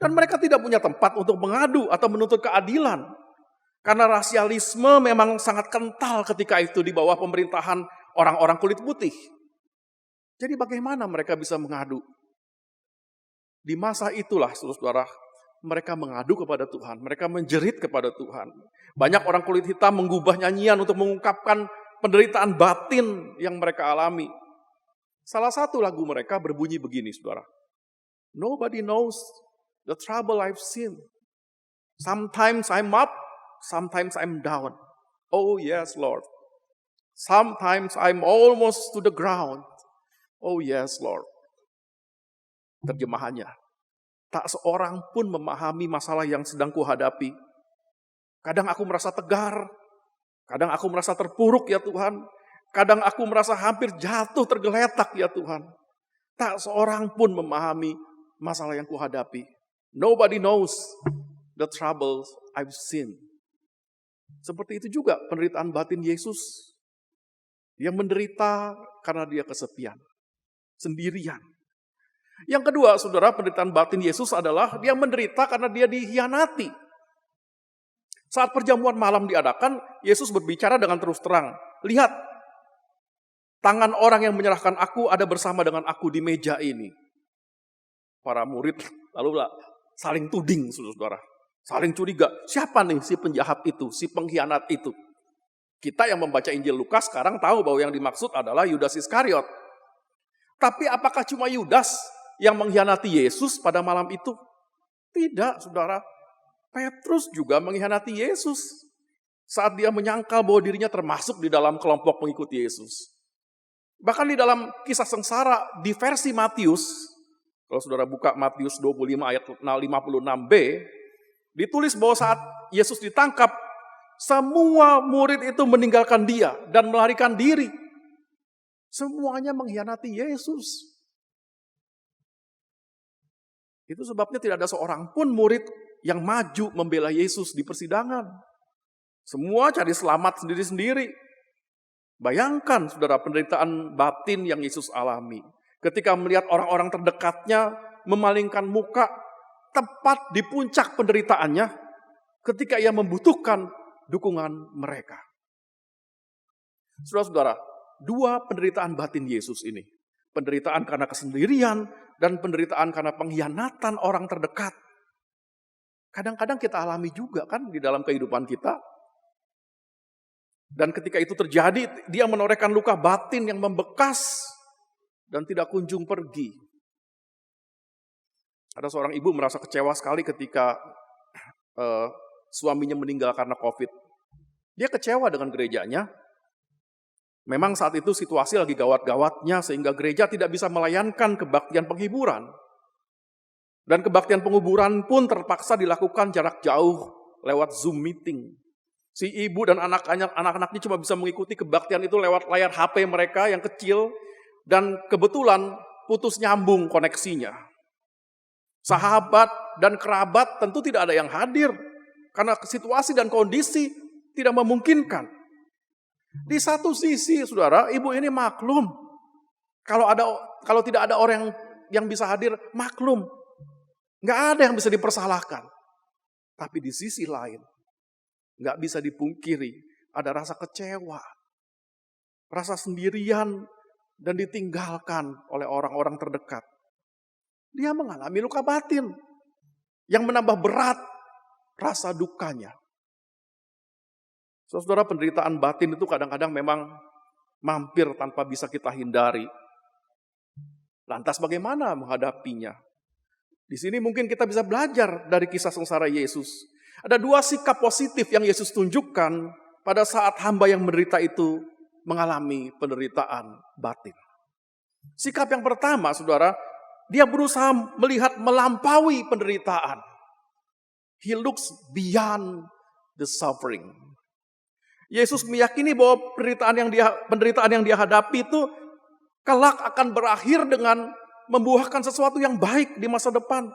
Dan mereka tidak punya tempat untuk mengadu atau menuntut keadilan. Karena rasialisme memang sangat kental ketika itu di bawah pemerintahan orang-orang kulit putih. Jadi bagaimana mereka bisa mengadu? Di masa itulah, saudara-saudara, mereka mengadu kepada Tuhan. Mereka menjerit kepada Tuhan. Banyak orang kulit hitam menggubah nyanyian untuk mengungkapkan penderitaan batin yang mereka alami. Salah satu lagu mereka berbunyi begini, saudara. Nobody knows the trouble I've seen. Sometimes I'm up, sometimes I'm down. Oh yes, Lord. Sometimes I'm almost to the ground. Oh yes, Lord. Terjemahannya, tak seorang pun memahami masalah yang sedang kuhadapi. Kadang aku merasa tegar, kadang aku merasa terpuruk ya Tuhan. Kadang aku merasa hampir jatuh tergeletak ya Tuhan. Tak seorang pun memahami masalah yang kuhadapi. Nobody knows the troubles I've seen. Seperti itu juga penderitaan batin Yesus. Dia menderita karena dia kesepian. Sendirian. Yang kedua, saudara, penderitaan batin Yesus adalah dia menderita karena dia dikhianati. Saat perjamuan malam diadakan, Yesus berbicara dengan terus terang. Lihat, tangan orang yang menyerahkan aku ada bersama dengan aku di meja ini. Para murid lalu saling tuding, saudara. Saling curiga, siapa nih si penjahat itu, si pengkhianat itu? Kita yang membaca Injil Lukas sekarang tahu bahwa yang dimaksud adalah Yudas Iskariot. Tapi apakah cuma Yudas yang mengkhianati Yesus pada malam itu? Tidak, saudara. Petrus juga mengkhianati Yesus saat dia menyangkal bahwa dirinya termasuk di dalam kelompok pengikut Yesus. Bahkan di dalam kisah sengsara di versi Matius, kalau saudara buka Matius 25 ayat 56b, ditulis bahwa saat Yesus ditangkap, semua murid itu meninggalkan dia dan melarikan diri. Semuanya mengkhianati Yesus. Itu sebabnya tidak ada seorang pun murid yang maju membela Yesus di persidangan. Semua cari selamat sendiri-sendiri. Bayangkan, saudara, penderitaan batin yang Yesus alami. Ketika melihat orang-orang terdekatnya memalingkan muka tepat di puncak penderitaannya, ketika ia membutuhkan dukungan mereka. Saudara-saudara, dua penderitaan batin Yesus ini. Penderitaan karena kesendirian dan penderitaan karena pengkhianatan orang terdekat. Kadang-kadang kita alami juga kan di dalam kehidupan kita. Dan ketika itu terjadi, dia menorehkan luka batin yang membekas dan tidak kunjung pergi. Ada seorang ibu merasa kecewa sekali ketika suaminya meninggal karena COVID. Dia kecewa dengan gerejanya. Memang saat itu situasi lagi gawat-gawatnya sehingga gereja tidak bisa melayankan kebaktian penghiburan. Dan kebaktian penguburan pun terpaksa dilakukan jarak jauh lewat Zoom meeting. Si ibu dan anak-anaknya cuma bisa mengikuti kebaktian itu lewat layar HP mereka yang kecil dan kebetulan putus nyambung koneksinya. Sahabat dan kerabat tentu tidak ada yang hadir karena situasi dan kondisi tidak memungkinkan. Di satu sisi, saudara, ibu ini maklum. Kalau tidak ada orang yang bisa hadir, maklum. Nggak ada yang bisa dipersalahkan. Tapi di sisi lain, nggak bisa dipungkiri, ada rasa kecewa. rasa sendirian, dan ditinggalkan oleh orang-orang terdekat. Dia mengalami luka batin yang menambah berat rasa dukanya. Saudara, penderitaan batin itu kadang-kadang memang mampir tanpa bisa kita hindari. Lantas bagaimana menghadapinya? Di sini mungkin kita bisa belajar dari kisah sengsara Yesus. Ada dua sikap positif yang Yesus tunjukkan pada saat hamba yang menderita itu mengalami penderitaan batin. Sikap yang pertama, saudara, dia berusaha melihat melampaui penderitaan. He looks beyond the suffering. Yesus meyakini bahwa penderitaan yang dia hadapi itu kelak akan berakhir dengan membuahkan sesuatu yang baik di masa depan,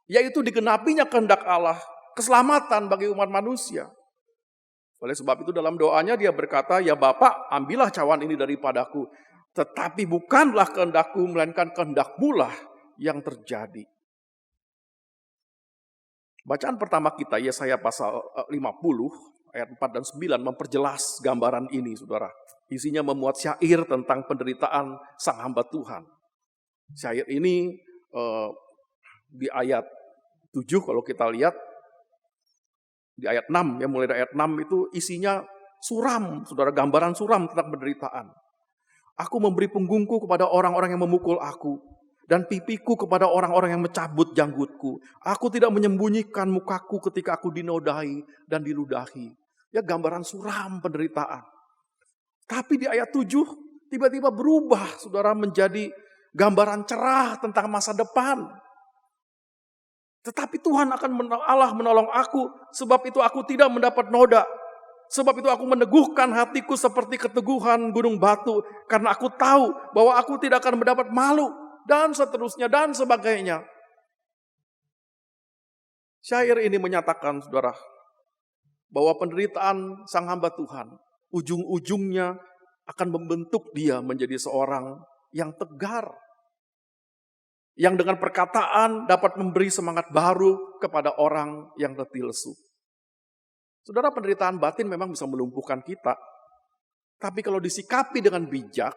yaitu digenapinya kehendak Allah, keselamatan bagi umat manusia. Oleh sebab itu dalam doanya dia berkata, "Ya Bapa, ambillah cawan ini daripadaku, tetapi bukanlah kehendakku, melainkan kehendak-Mu lah yang terjadi." Bacaan pertama kita, Yesaya pasal 50, ayat 4 dan 9, memperjelas gambaran ini, saudara. Isinya memuat syair tentang penderitaan sang hamba Tuhan. Syair ini di ayat 7 kalau kita lihat, di ayat 6, ya mulai dari ayat 6 itu isinya suram, saudara, gambaran suram tentang penderitaan. "Aku memberi punggungku kepada orang-orang yang memukul aku, dan pipiku kepada orang-orang yang mencabut janggutku. Aku tidak menyembunyikan mukaku ketika aku dinodai dan diludahi." Ya, gambaran suram penderitaan. Tapi di ayat 7 tiba-tiba berubah, saudara, menjadi gambaran cerah tentang masa depan. "Tetapi Tuhan Allah menolong aku, sebab itu aku tidak mendapat noda. Sebab itu aku meneguhkan hatiku seperti keteguhan gunung batu, karena aku tahu bahwa aku tidak akan mendapat malu," dan seterusnya dan sebagainya. Syair ini menyatakan, saudara, bahwa penderitaan sang hamba Tuhan ujung-ujungnya akan membentuk dia menjadi seorang yang tegar, yang dengan perkataan dapat memberi semangat baru kepada orang yang letih lesu. Saudara, penderitaan batin memang bisa melumpuhkan kita, tapi kalau disikapi dengan bijak,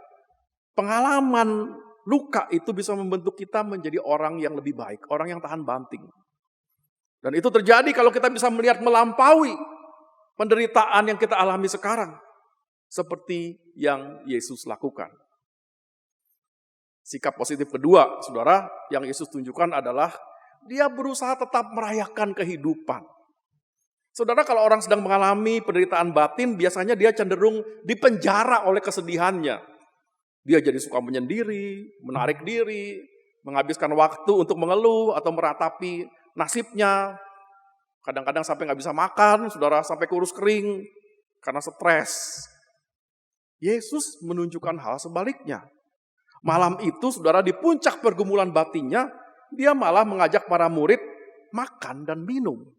pengalaman luka itu bisa membentuk kita menjadi orang yang lebih baik, orang yang tahan banting. Dan itu terjadi kalau kita bisa melihat melampaui penderitaan yang kita alami sekarang, seperti yang Yesus lakukan. Sikap positif kedua, saudara, yang Yesus tunjukkan adalah dia berusaha tetap merayakan kehidupan. Saudara, kalau orang sedang mengalami penderitaan batin, biasanya dia cenderung dipenjara oleh kesedihannya. Dia jadi suka menyendiri, menarik diri, menghabiskan waktu untuk mengeluh atau meratapi nasibnya. Kadang-kadang sampai nggak bisa makan, saudara, sampai kurus kering karena stres. Yesus menunjukkan hal sebaliknya. Malam itu, saudara, di puncak pergumulan batinnya, dia malah mengajak para murid makan dan minum.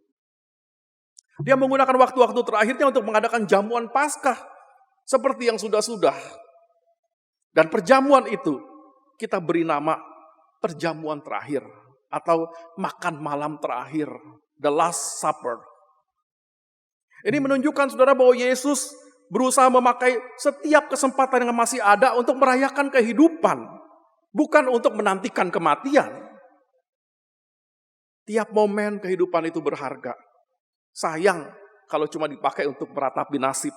Dia menggunakan waktu-waktu terakhirnya untuk mengadakan jamuan Paskah seperti yang sudah-sudah. Dan perjamuan itu kita beri nama perjamuan terakhir atau makan malam terakhir, the last supper. Ini menunjukkan, saudara, bahwa Yesus berusaha memakai setiap kesempatan yang masih ada untuk merayakan kehidupan, bukan untuk menantikan kematian. Tiap momen kehidupan itu berharga. Sayang kalau cuma dipakai untuk meratapi nasib.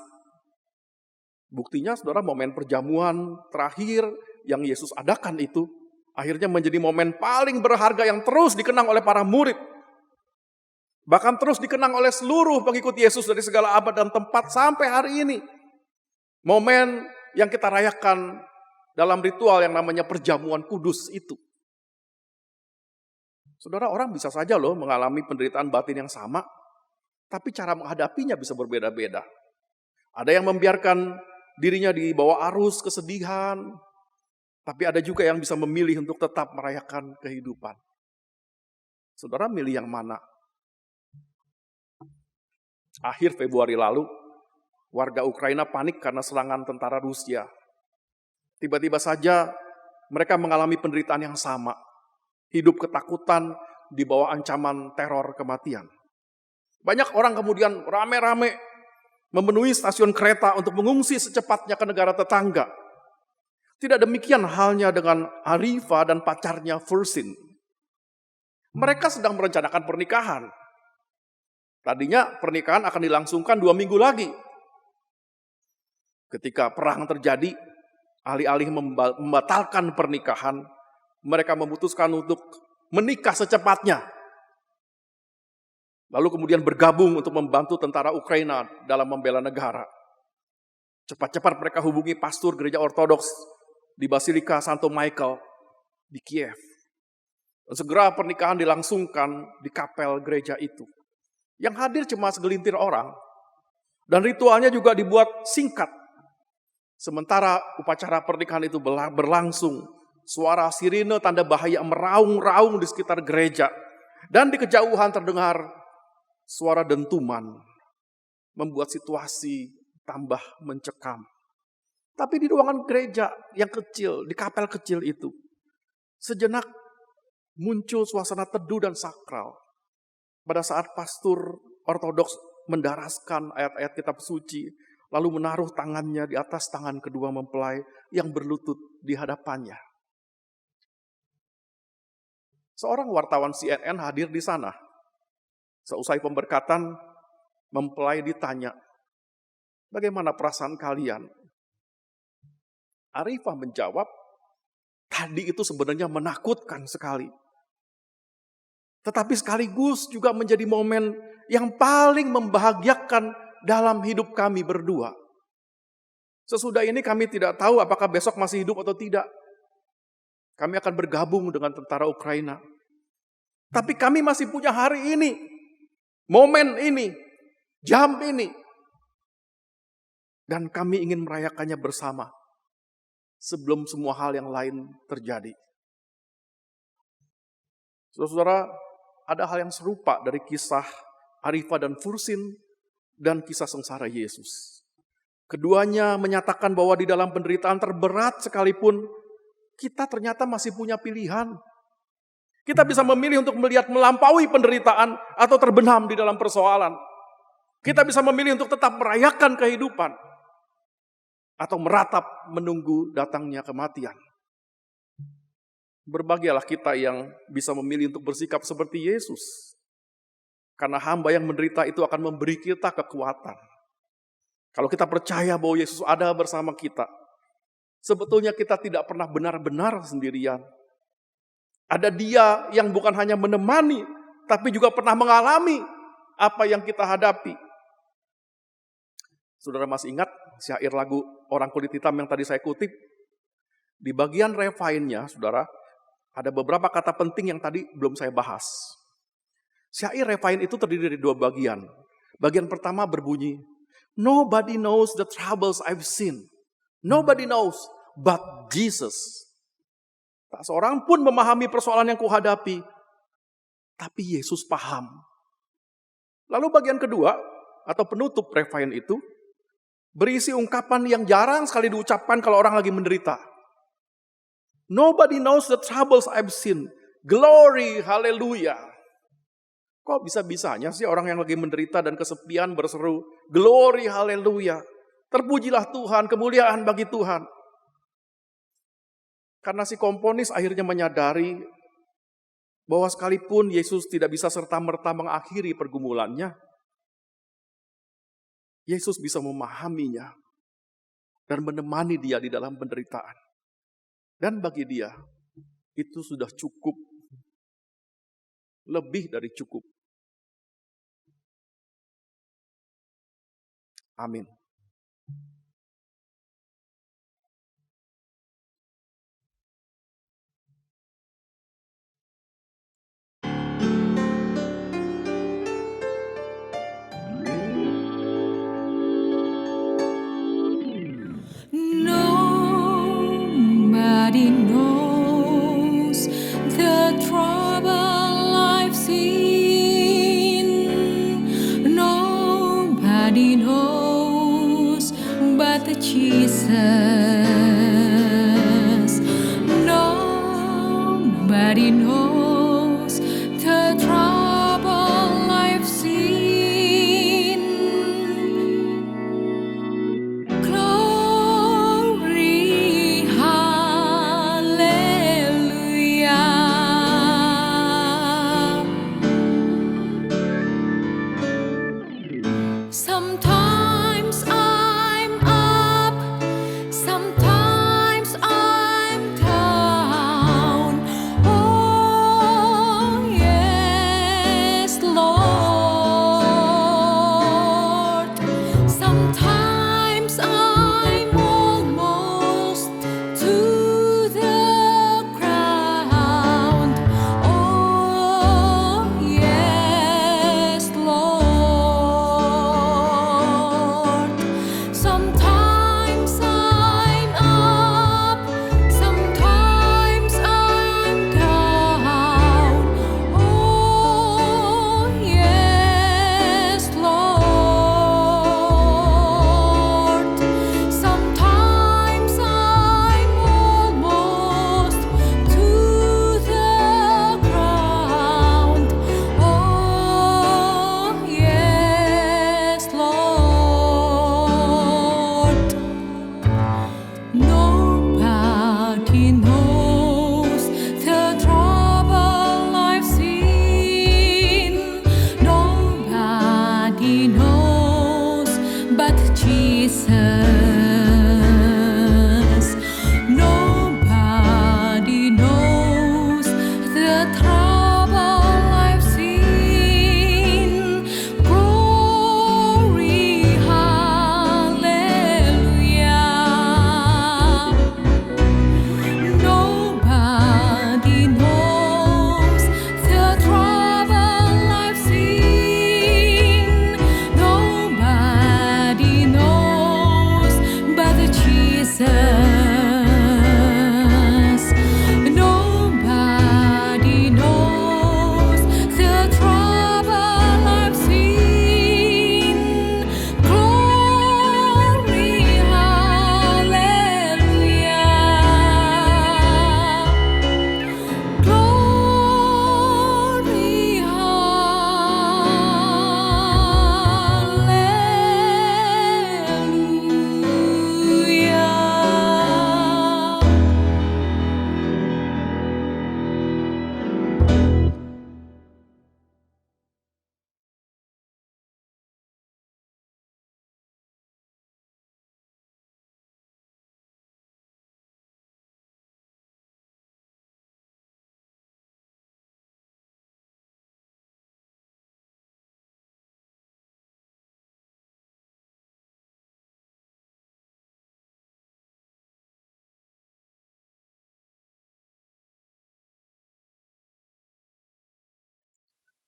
Buktinya, saudara, momen perjamuan terakhir yang Yesus adakan itu akhirnya menjadi momen paling berharga yang terus dikenang oleh para murid. Bahkan terus dikenang oleh seluruh pengikut Yesus dari segala abad dan tempat sampai hari ini. Momen yang kita rayakan dalam ritual yang namanya perjamuan kudus itu. Saudara, orang bisa saja loh mengalami penderitaan batin yang sama, tapi cara menghadapinya bisa berbeda-beda. Ada yang membiarkan dirinya di bawah arus kesedihan, tapi ada juga yang bisa memilih untuk tetap merayakan kehidupan. Saudara, milih yang mana? Akhir Februari lalu, warga Ukraina panik karena serangan tentara Rusia. Tiba-tiba saja mereka mengalami penderitaan yang sama. Hidup ketakutan di bawah ancaman teror kematian. Banyak orang kemudian rame-rame memenuhi stasiun kereta untuk mengungsi secepatnya ke negara tetangga. Tidak demikian halnya dengan Arifa dan pacarnya Fursin. Mereka sedang merencanakan pernikahan. Tadinya pernikahan akan dilangsungkan 2 minggu lagi. Ketika perang terjadi, alih-alih membatalkan pernikahan, mereka memutuskan untuk menikah secepatnya. Lalu kemudian bergabung untuk membantu tentara Ukraina dalam membela negara. Cepat-cepat mereka hubungi pastor gereja Ortodoks di Basilika Santo Michael di Kiev. Dan segera pernikahan dilangsungkan di kapel gereja itu. Yang hadir cuma segelintir orang. Dan ritualnya juga dibuat singkat. Sementara upacara pernikahan itu berlangsung, suara sirine tanda bahaya meraung-raung di sekitar gereja. Dan di kejauhan terdengar suara dentuman, membuat situasi tambah mencekam. Tapi di ruangan gereja yang kecil, di kapel kecil itu, sejenak muncul suasana teduh dan sakral. Pada saat pastor Ortodoks mendaraskan ayat-ayat kitab suci, lalu menaruh tangannya di atas tangan kedua mempelai yang berlutut di hadapannya. Seorang wartawan CNN hadir di sana. Seusai pemberkatan, mempelai ditanya, "Bagaimana perasaan kalian?" Arifah menjawab, "Tadi itu sebenarnya menakutkan sekali. Tetapi sekaligus juga menjadi momen yang paling membahagiakan dalam hidup kami berdua. Sesudah ini kami tidak tahu apakah besok masih hidup atau tidak. Kami akan bergabung dengan tentara Ukraina. Tapi kami masih punya hari ini, momen ini, jam ini. Dan kami ingin merayakannya bersama sebelum semua hal yang lain terjadi." Saudara-saudara, ada hal yang serupa dari kisah Arifa dan Fursin dan kisah sengsara Yesus. Keduanya menyatakan bahwa di dalam penderitaan terberat sekalipun, kita ternyata masih punya pilihan. Kita bisa memilih untuk melihat melampaui penderitaan atau terbenam di dalam persoalan. Kita bisa memilih untuk tetap merayakan kehidupan atau meratap menunggu datangnya kematian. Berbahagialah kita yang bisa memilih untuk bersikap seperti Yesus. Karena hamba yang menderita itu akan memberi kita kekuatan. Kalau kita percaya bahwa Yesus ada bersama kita, sebetulnya kita tidak pernah benar-benar sendirian. Ada Dia yang bukan hanya menemani, tapi juga pernah mengalami apa yang kita hadapi. Saudara masih ingat syair lagu Orang Kulit Hitam yang tadi saya kutip? Di bagian refrainnya, saudara, ada beberapa kata penting yang tadi belum saya bahas. Syair refrain itu terdiri dari 2 bagian. Bagian pertama berbunyi, "Nobody knows the troubles I've seen. Nobody knows but Jesus." Tak seorang pun memahami persoalan yang kuhadapi, tapi Yesus paham. Lalu bagian kedua, atau penutup refrain itu, berisi ungkapan yang jarang sekali diucapkan kalau orang lagi menderita. "Nobody knows the troubles I've seen. Glory, haleluya." Kok bisa-bisanya sih orang yang lagi menderita dan kesepian berseru, "Glory, haleluya. Terpujilah Tuhan, kemuliaan bagi Tuhan." Karena si komponis akhirnya menyadari bahwa sekalipun Yesus tidak bisa serta-merta mengakhiri pergumulannya, Yesus bisa memahaminya dan menemani dia di dalam penderitaan. Dan bagi dia, itu sudah cukup. Lebih dari cukup. Amin. Nobody knows the trouble I've seen. Nobody knows but Jesus. Nobody knows the trouble I've seen.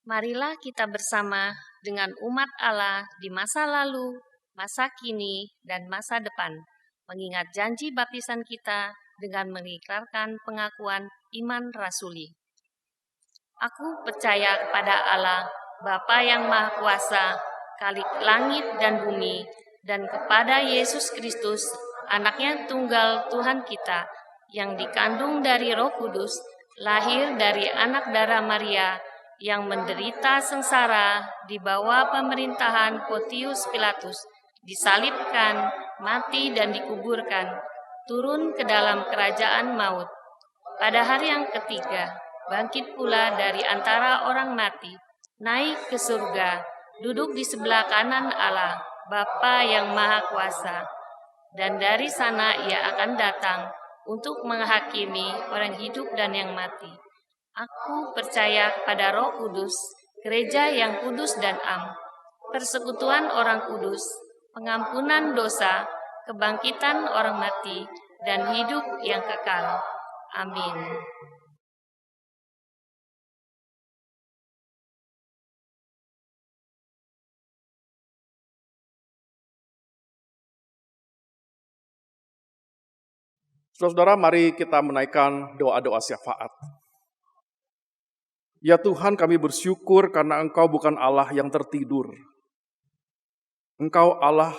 Marilah kita bersama dengan umat Allah di masa lalu, masa kini, dan masa depan, mengingat janji baptisan kita dengan mengikrarkan pengakuan iman rasuli. Aku percaya kepada Allah, Bapa yang Maha Kuasa, Khalik langit dan bumi, dan kepada Yesus Kristus, Anak-Nya tunggal Tuhan kita, yang dikandung dari Roh Kudus, lahir dari anak darah Maria, yang menderita sengsara di bawah pemerintahan Pontius Pilatus, disalibkan, mati dan dikuburkan, turun ke dalam kerajaan maut. Pada hari yang ketiga, bangkit pula dari antara orang mati, naik ke surga, duduk di sebelah kanan Allah, Bapa yang Maha Kuasa. Dan dari sana Ia akan datang untuk menghakimi orang hidup dan yang mati. Aku percaya pada Roh Kudus, gereja yang kudus dan am, persekutuan orang kudus, pengampunan dosa, kebangkitan orang mati, dan hidup yang kekal. Amin. Saudara-saudara, mari kita menaikkan doa-doa syafaat. Ya Tuhan, kami bersyukur karena Engkau bukan Allah yang tertidur. Engkau Allah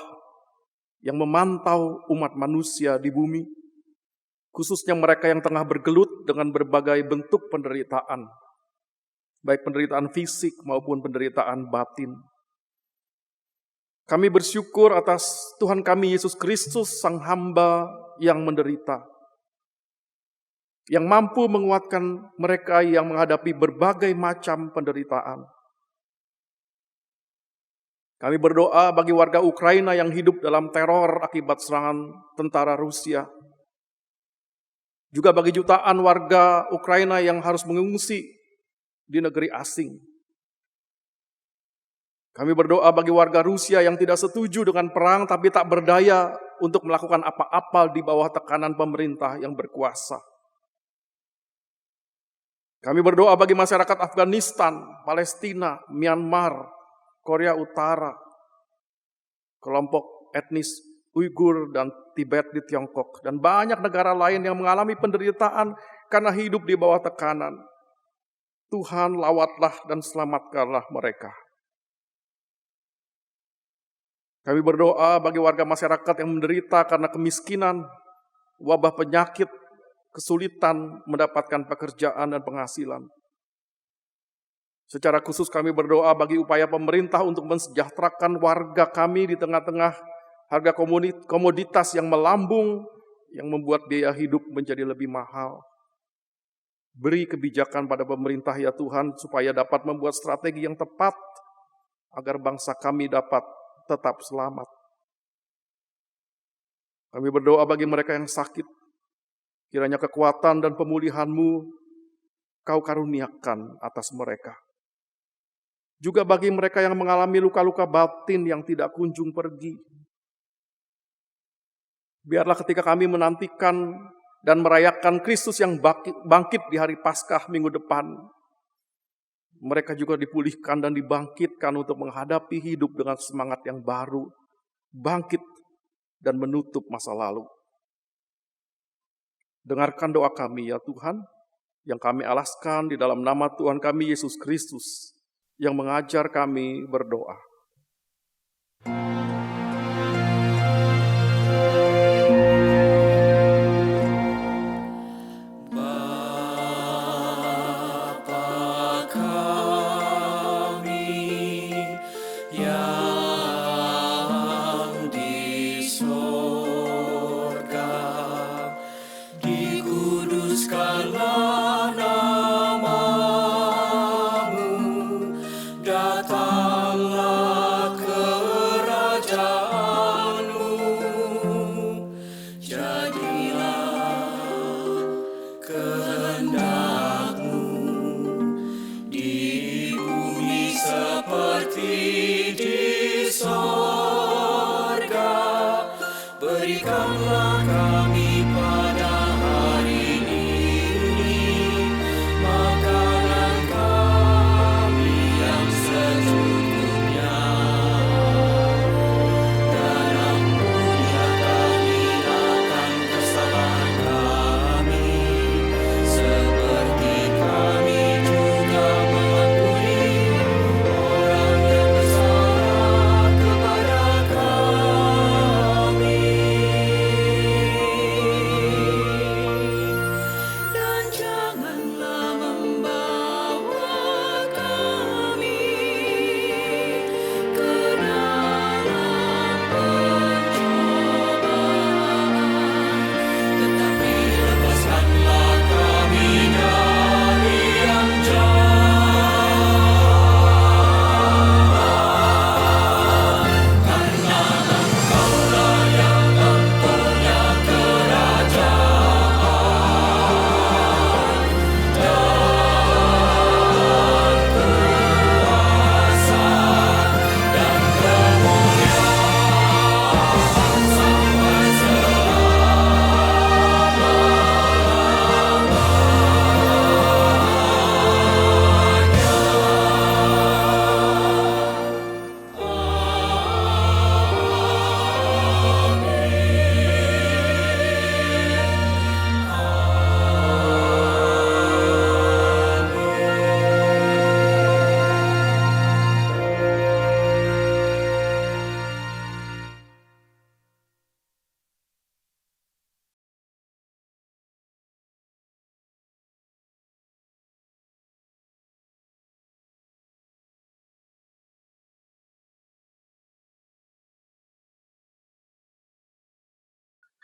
yang memantau umat manusia di bumi, khususnya mereka yang tengah bergelut dengan berbagai bentuk penderitaan, baik penderitaan fisik maupun penderitaan batin. Kami bersyukur atas Tuhan kami Yesus Kristus, Sang Hamba yang menderita, yang mampu menguatkan mereka yang menghadapi berbagai macam penderitaan. Kami berdoa bagi warga Ukraina yang hidup dalam teror akibat serangan tentara Rusia. Juga bagi jutaan warga Ukraina yang harus mengungsi di negeri asing. Kami berdoa bagi warga Rusia yang tidak setuju dengan perang tapi tak berdaya untuk melakukan apa-apa di bawah tekanan pemerintah yang berkuasa. Kami berdoa bagi masyarakat Afghanistan, Palestina, Myanmar, Korea Utara, kelompok etnis Uighur dan Tibet di Tiongkok, dan banyak negara lain yang mengalami penderitaan karena hidup di bawah tekanan. Tuhan, lawatlah dan selamatkanlah mereka. Kami berdoa bagi warga masyarakat yang menderita karena kemiskinan, wabah penyakit, kesulitan mendapatkan pekerjaan dan penghasilan. Secara khusus kami berdoa bagi upaya pemerintah untuk mensejahterakan warga kami di tengah-tengah harga komoditas yang melambung, yang membuat biaya hidup menjadi lebih mahal. Beri kebijakan pada pemerintah ya Tuhan, supaya dapat membuat strategi yang tepat, agar bangsa kami dapat tetap selamat. Kami berdoa bagi mereka yang sakit, kiranya kekuatan dan pemulihan-Mu Kau karuniakan atas mereka. Juga bagi mereka yang mengalami luka-luka batin yang tidak kunjung pergi. Biarlah ketika kami menantikan dan merayakan Kristus yang bangkit di hari Paskah minggu depan, mereka juga dipulihkan dan dibangkitkan untuk menghadapi hidup dengan semangat yang baru, bangkit dan menutup masa lalu. Dengarkan doa kami ya Tuhan, yang kami alaskan di dalam nama Tuhan kami Yesus Kristus, yang mengajar kami berdoa. Datanglah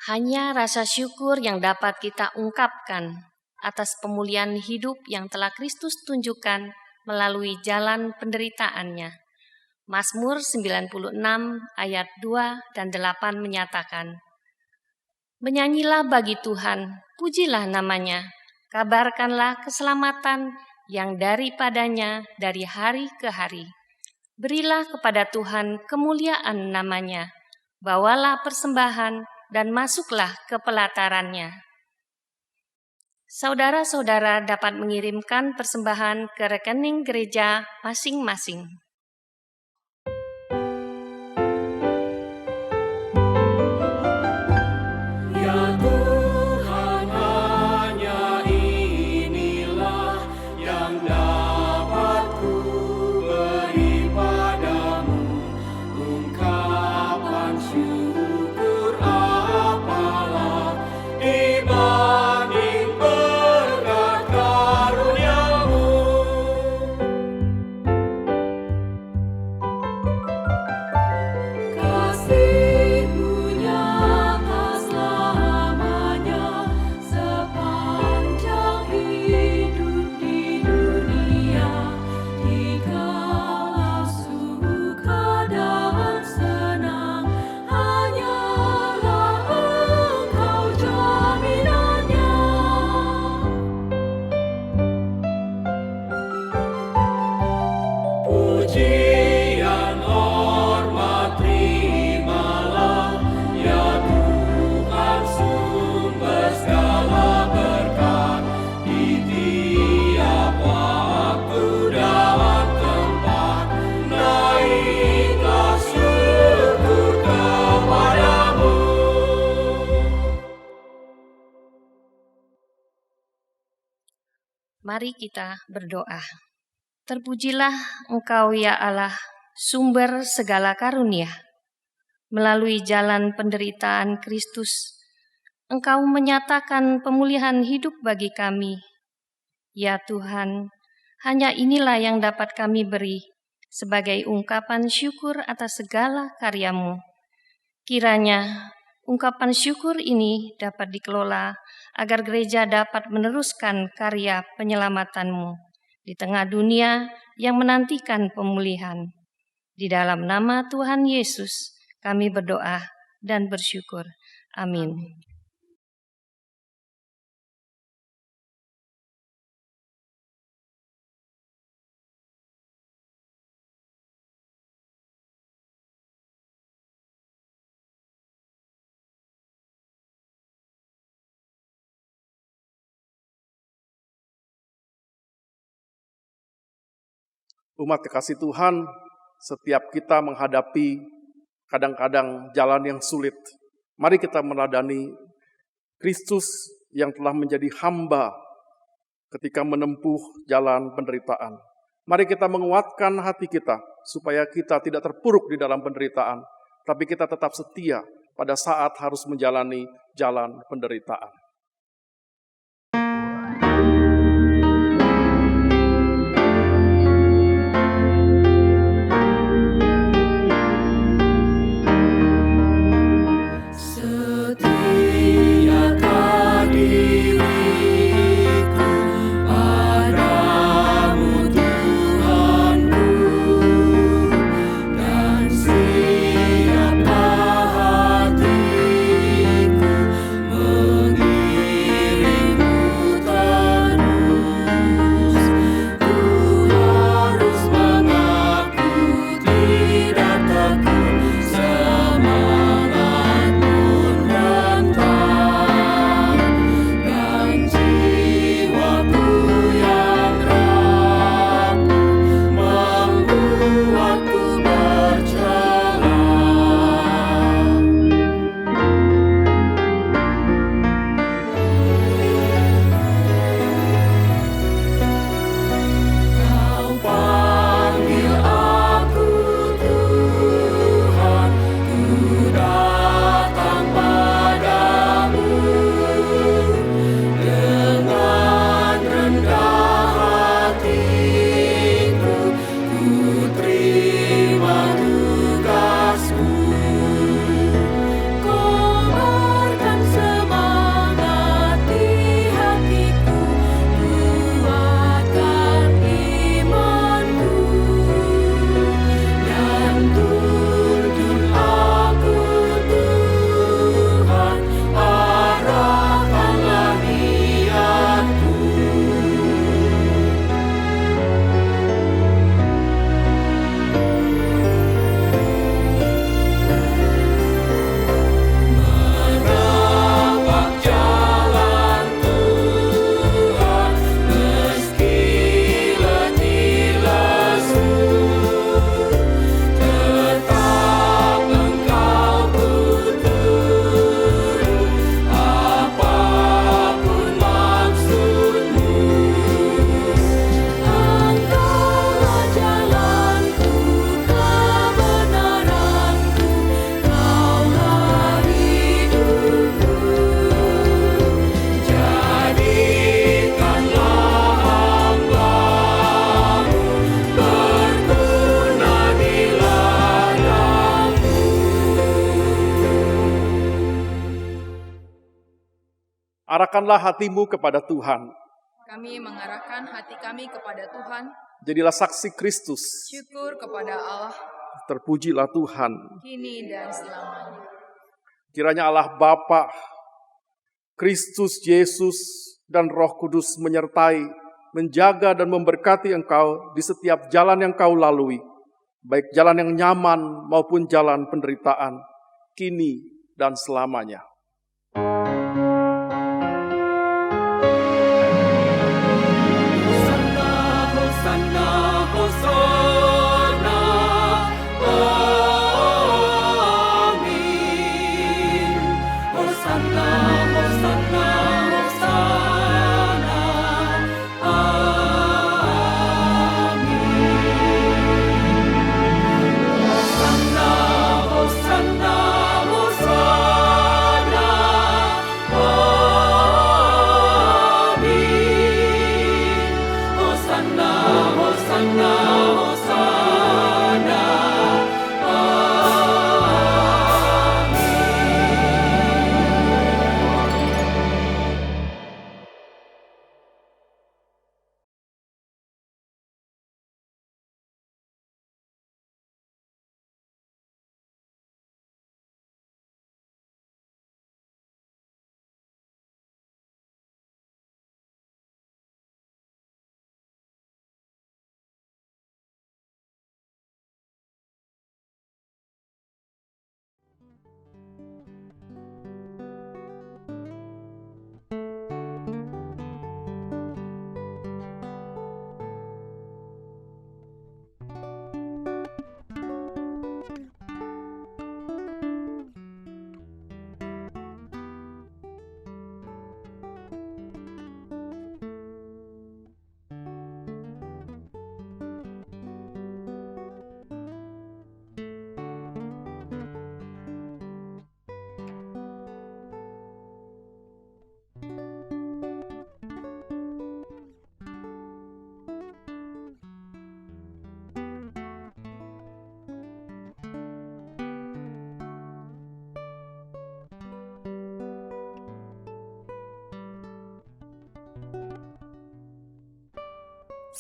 Hanya rasa syukur yang dapat kita ungkapkan atas pemulihan hidup yang telah Kristus tunjukkan melalui jalan penderitaannya. Mazmur 96 ayat 2 dan 8 menyatakan, "Menyanyilah bagi Tuhan, pujilah namanya, kabarkanlah keselamatan yang daripadanya dari hari ke hari. Berilah kepada Tuhan kemuliaan namanya, bawalah persembahan dan masuklah ke pelatarannya." Saudara-saudara dapat mengirimkan persembahan ke rekening gereja masing-masing. Mari kita berdoa. Terpujilah Engkau ya Allah, sumber segala karunia. Melalui jalan penderitaan Kristus, Engkau menyatakan pemulihan hidup bagi kami. Ya Tuhan, hanya inilah yang dapat kami beri sebagai ungkapan syukur atas segala karya-Mu. Kiranya ungkapan syukur ini dapat dikelola agar gereja dapat meneruskan karya penyelamatan-Mu di tengah dunia yang menantikan pemulihan. Di dalam nama Tuhan Yesus kami berdoa dan bersyukur. Amin. Umat kekasih Tuhan, setiap kita menghadapi kadang-kadang jalan yang sulit. Mari kita meneladani Kristus yang telah menjadi hamba ketika menempuh jalan penderitaan. Mari kita menguatkan hati kita supaya kita tidak terpuruk di dalam penderitaan, tapi kita tetap setia pada saat harus menjalani jalan penderitaan. Siapa hatiku Arahkanlah hatimu kepada Tuhan. Kami mengarahkan hati kami kepada Tuhan. Jadilah saksi Kristus. Syukur kepada Allah, Terpujilah Tuhan. kini dan selamanya. Kiranya Allah Bapa, Kristus Yesus, dan Roh Kudus menyertai, menjaga dan memberkati engkau di setiap jalan yang kau lalui, baik jalan yang nyaman maupun jalan penderitaan, kini dan selamanya.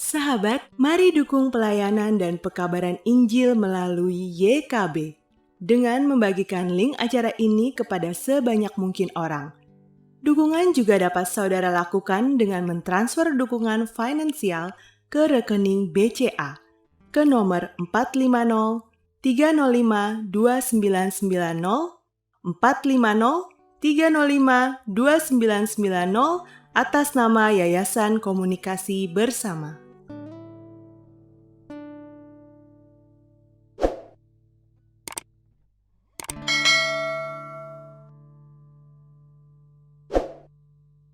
Sahabat, mari dukung pelayanan dan pekabaran Injil melalui YKB dengan membagikan link acara ini kepada sebanyak mungkin orang. Dukungan juga dapat saudara lakukan dengan mentransfer dukungan finansial ke rekening BCA ke nomor 450 305 2990 450 305 2990 atas nama Yayasan Komunikasi Bersama.